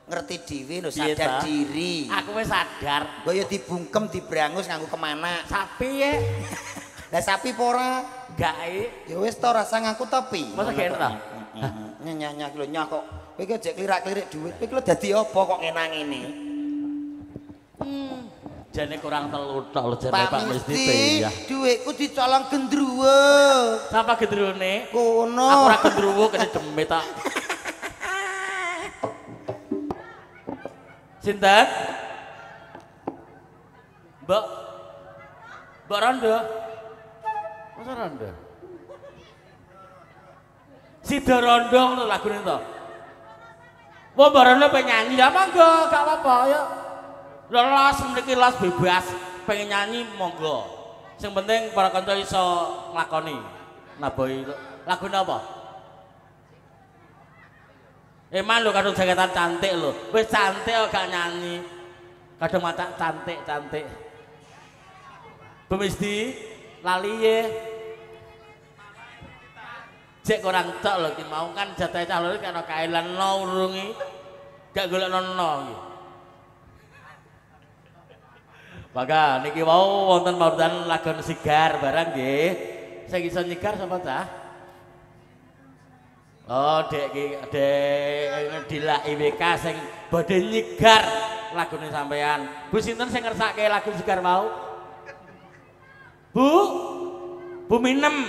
E: ngerti dhewe lho sadar diri.
A: Aku wis sadar.
E: Mbok yo dibungkem dibrangus nganggo kemana.
A: Sapi ya.
E: Lah sapi apa ora?
A: Gak
E: Ya wis to rasa ngangku topi.
A: masa gak enak.
E: Nyanyi lho nyah kok. Kowe iki jek klirak-klirik dhuwit. Kowe iki lho dadi apa kok ngenang ngene?
A: Jane kurang telu tok lho jane Pak mesti ya.
E: Dhuwitku dicolong gendruwo.
A: Sapa gendrone?
E: Kono.
A: Aku ora gendruwo kene demit tak. Sinten? Mbak Rondo. Masa Rondo? Sida Rondo ngono lagune to. Wong Mbak Rondo pengen nyanyi ya monggo, gak apa-apa ya. Los mriki los bebas, pengen nyanyi monggo. Sing penting para kanca iso nglakoni. Nabohi lagune apa? Eman lho kadung jaketan cantik lho. Wis cantik kok gak nyanyi. Kadung mata cantik. Bemesti lali ye. Cek kurang tok lho ki mau kan jatahe cah loro karo kaelan no urungi. Gak golek nono iki. Maka niki wau wonten maudan lagon sigar barang nggih. Sing iso nyigar sapa cah? Oh, dek Dila IWK sing badhe nyigar lagune sampean. Bu sinten sing ngersake lagu sigar mau? Bu Minem.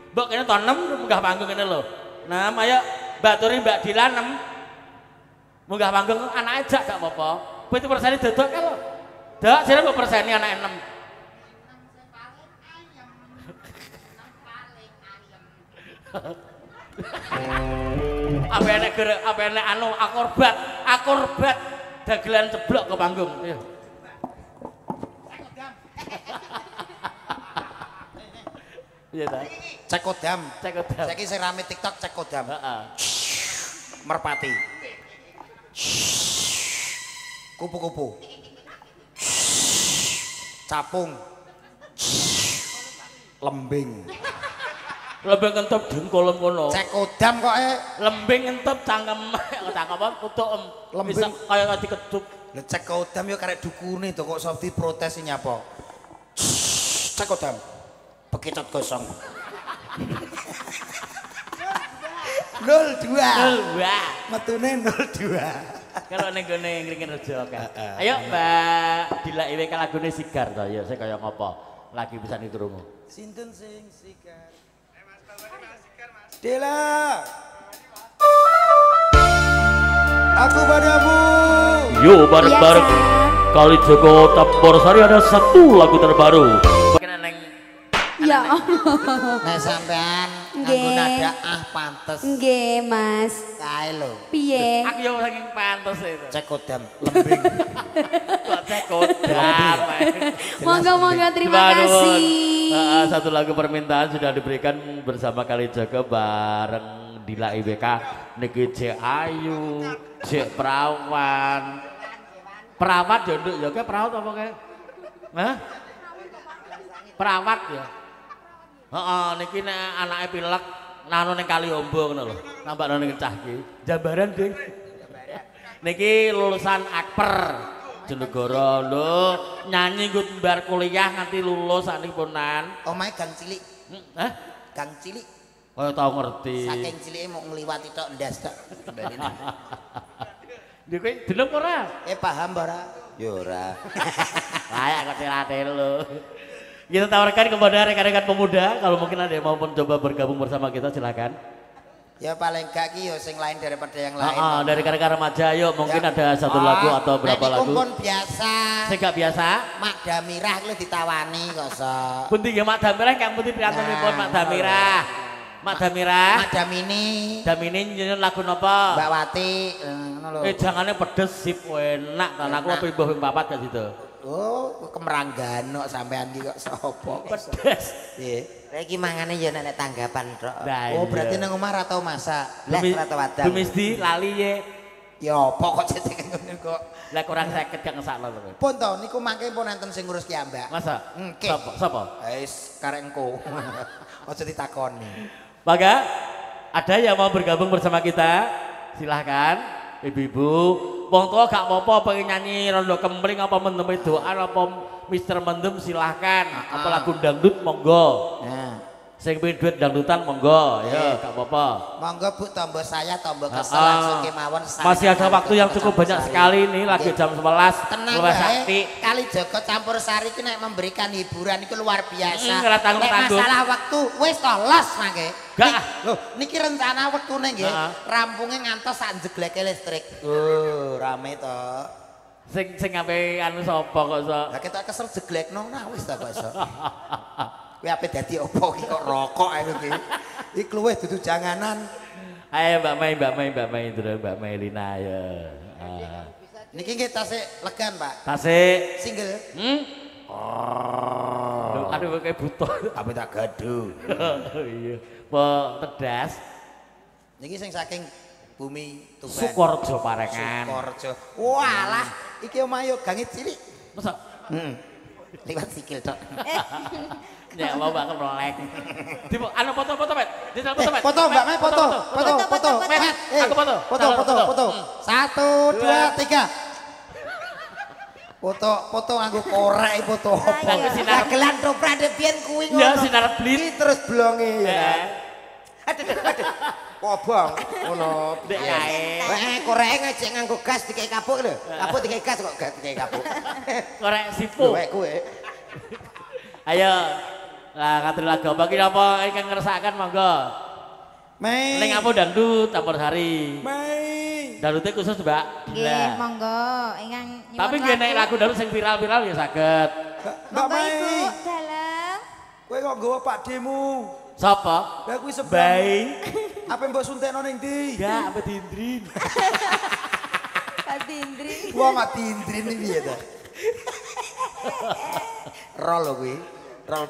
A: Mbok kene to 6 munggah panggung kene lho. Nah, ayo baturi Mbak Dila 6. Munggah panggung anake jak gak apa-apa. Kowe itu perseni dodok kan lho. Dak jare kok perseni anake 6. Apa enek anu akorbat dagelan ceblok ke panggung. Ayo. Iya ta?
E: Cek kodam.
A: Saiki
E: sing rame TikTok cek kodam.
A: Heeh.
E: Merpati. Kupu-kupu. Capung. Lembing.
A: Lembing ngentep dengkul kono.
E: Cek kodam kok
A: Lembing ngentep cangkem. Cangkem apa kutuk.
E: Lembing.
A: Bisa kaya dikecup.
E: Lah cek kodam yo karek dukune to kok Softi protes nyapa. Cek kodam. Bekicot kosong. 02.
A: Wah.
E: Metune 02.
A: Kalau ning gone ngringin rejo kan. Ayo Mbak Dila IWK lagune Sigar to ya, saya kaya ngopo. Lagi bisa diturungu.
E: Sinten sing Sigar? Dela. Aku padamu.
A: Yo bareng-bareng Kali Joko Tampor Sari ada satu lagu terbaru.
F: Ya
D: Nek sampean
F: Nggih.
D: nganggo nada pantes.
F: nggih Mas.
D: Kae lho.
F: Piye?
A: Aku yo saking pantes itu.
E: Cek kodam lembing.
A: Kok cek kodam.
F: Monggo terima
A: Nuwun.
F: kasih.
A: Satu lagu permintaan sudah diberikan bersama Kali Joko bareng Dila IWK niki Jek Ayu, Jek Perawan. Perawat yo nduk ya ke perawat apa ke? Hah? Perawat ya. Heeh, niki nek anake pilek nanu ning Kali Ombo ngono lho. Nampakno ning cah iki. Jambaran, Ding. Niki lulusan Akper Jonegoro lho, nyanyi nggo mbar kuliah nganti lulus saknipunan.
D: Omahe gang cilik.
A: Hah?
D: Gang cilik.
A: Kaya tau ngerti.
D: Saking cilike mau ngliwati tok ndas tok.
A: Dia kowe delok ora?
D: Paham ora?
C: Yo ora.
A: Kayak ketel-atel lho. Kita tawarkan kepada rekan-rekan pemuda kalau mungkin ada yang mau mencoba bergabung bersama kita silakan.
D: Ya paling gak ki yo sing lain daripada yang lain.
A: Dari rekan-rekan remaja yuk mungkin ada satu lagu atau berapa lagu.
D: Kumpul biasa.
A: Sing gak biasa.
D: Mak Damirah lu ditawani kok sok.
A: Pundi ya Mak Damirah kang pundi priyantunipun Mak Damirah. Mak Damirah.
D: Mak Damini.
A: Damini nyanyi lagu napa?
D: Mbak Wati ngono lho.
A: Jangane pedes sip enak kan aku apa ibu ping 4 gak situ.
D: Oh, kemeranggano sampean iki kok sapa?
A: Pedes.
D: Nggih.
C: Lah iki mangane ya nek tanggapan tok.
D: Oh, berarti nang omah ra tau masak.
C: Lah ora tau wadang.
A: Dumisdi lali ye.
D: Ya apa kok cecek ngono kok.
A: Lah kurang 50 gak ngesakno to.
D: Pun to niku mangke pun enten sing ngurus ki Mbak.
A: Masa?
D: Engke.
A: Sapa?
D: Wis karek engko. Aja ditakoni.
A: Maka ada yang mau bergabung bersama kita? Silahkan ibu-ibu. Wong tua gak apa-apa pengen nyanyi rondo kempling apa mendem doa apa Mister Mendem silahkan. Apa lagu dangdut monggo.
D: Nah,
A: Sing pengen duit dangdutan monggo ya gak apa-apa.
D: monggo Bu tombol saya tombol kesel langsung kemawon.
A: Masih ada waktu yang cukup banyak sekali nih lagi jam 11.
D: Tenang
A: Luwih
D: wae.
A: sakti.
D: Kali Joko Campur Sari ki nek memberikan hiburan itu luar biasa.
A: Ora tanggung-tanggung.
D: Nek masalah waktu wis to los mangke.
A: Gak.
D: Lho, niki rencana wektune nggih. Rampunge ngantos sak jegleke listrik. Oh, rame to.
A: Sing ape anu sapa kok sok.
D: Lah ketok kesel jeglekno nah wis ta kok iso. Kowe ape dadi opo iki kok rokok ae iki. Iki luwih dudu janganan.
A: Ayo Mbak Mai terus Mbak Mai Lina ya.
D: Niki nggih tasik legan, Pak.
A: Tasik.
D: Single.
A: Aduh kayak butuh.
D: Apa tak gaduh.
A: Iya. Po tedas.
D: Niki sing saking bumi Tuban.
A: Sukorejo Parengan.
D: Sukorejo. Walah, iki omahe yo gange cilik.
A: Masa?
D: Liwat sikil tok.
A: Ya mau Mbak kemelek. Tipo anu foto-foto, Met. Dijal foto, Met.
D: Foto Mbak Mai, foto. Foto.
A: Met, aku foto.
D: Foto. 1 2 3. Foto nganggo korek foto apa?
A: Nganggo sinar.
D: Dagelan Toprade biyen kuwi ngono.
A: Ya sinar blit.
D: Iki terus blonge ya.
A: Ya.
D: Aduh. Kobong ngono.
A: Dek kae.
D: Koreke ngejek nganggo gas dikek kapuk lho. Kapuk dikek gas kok gak dikek kapuk.
A: Korek sipu.
D: Kowe kuwe.
A: Ayo. Lah katri lagu apa ki apa ingkang ngersakaken monggo.
E: Mei.
A: Ning apa dangdut Campur Sari.
E: Mei.
A: Dangdute khusus, Mbak.
F: Nggih, monggo ingkang nyuwun
A: Tapi nggih nek lagu dangdut sing viral-viral ya saged.
E: Mbak
F: Monggo Ibu
E: Mei.
F: dalam.
E: Kowe kok nggawa Pak Demu?
A: Sapa?
E: Lah kuwi sebelah.
A: Bayi.
E: Apa mbok suntekno ning ndi?
A: Enggak, apa diindrin.
F: Pak Dindri.
E: Wong mak diindrin iki piye ta?
D: Rol lho kuwi. Rol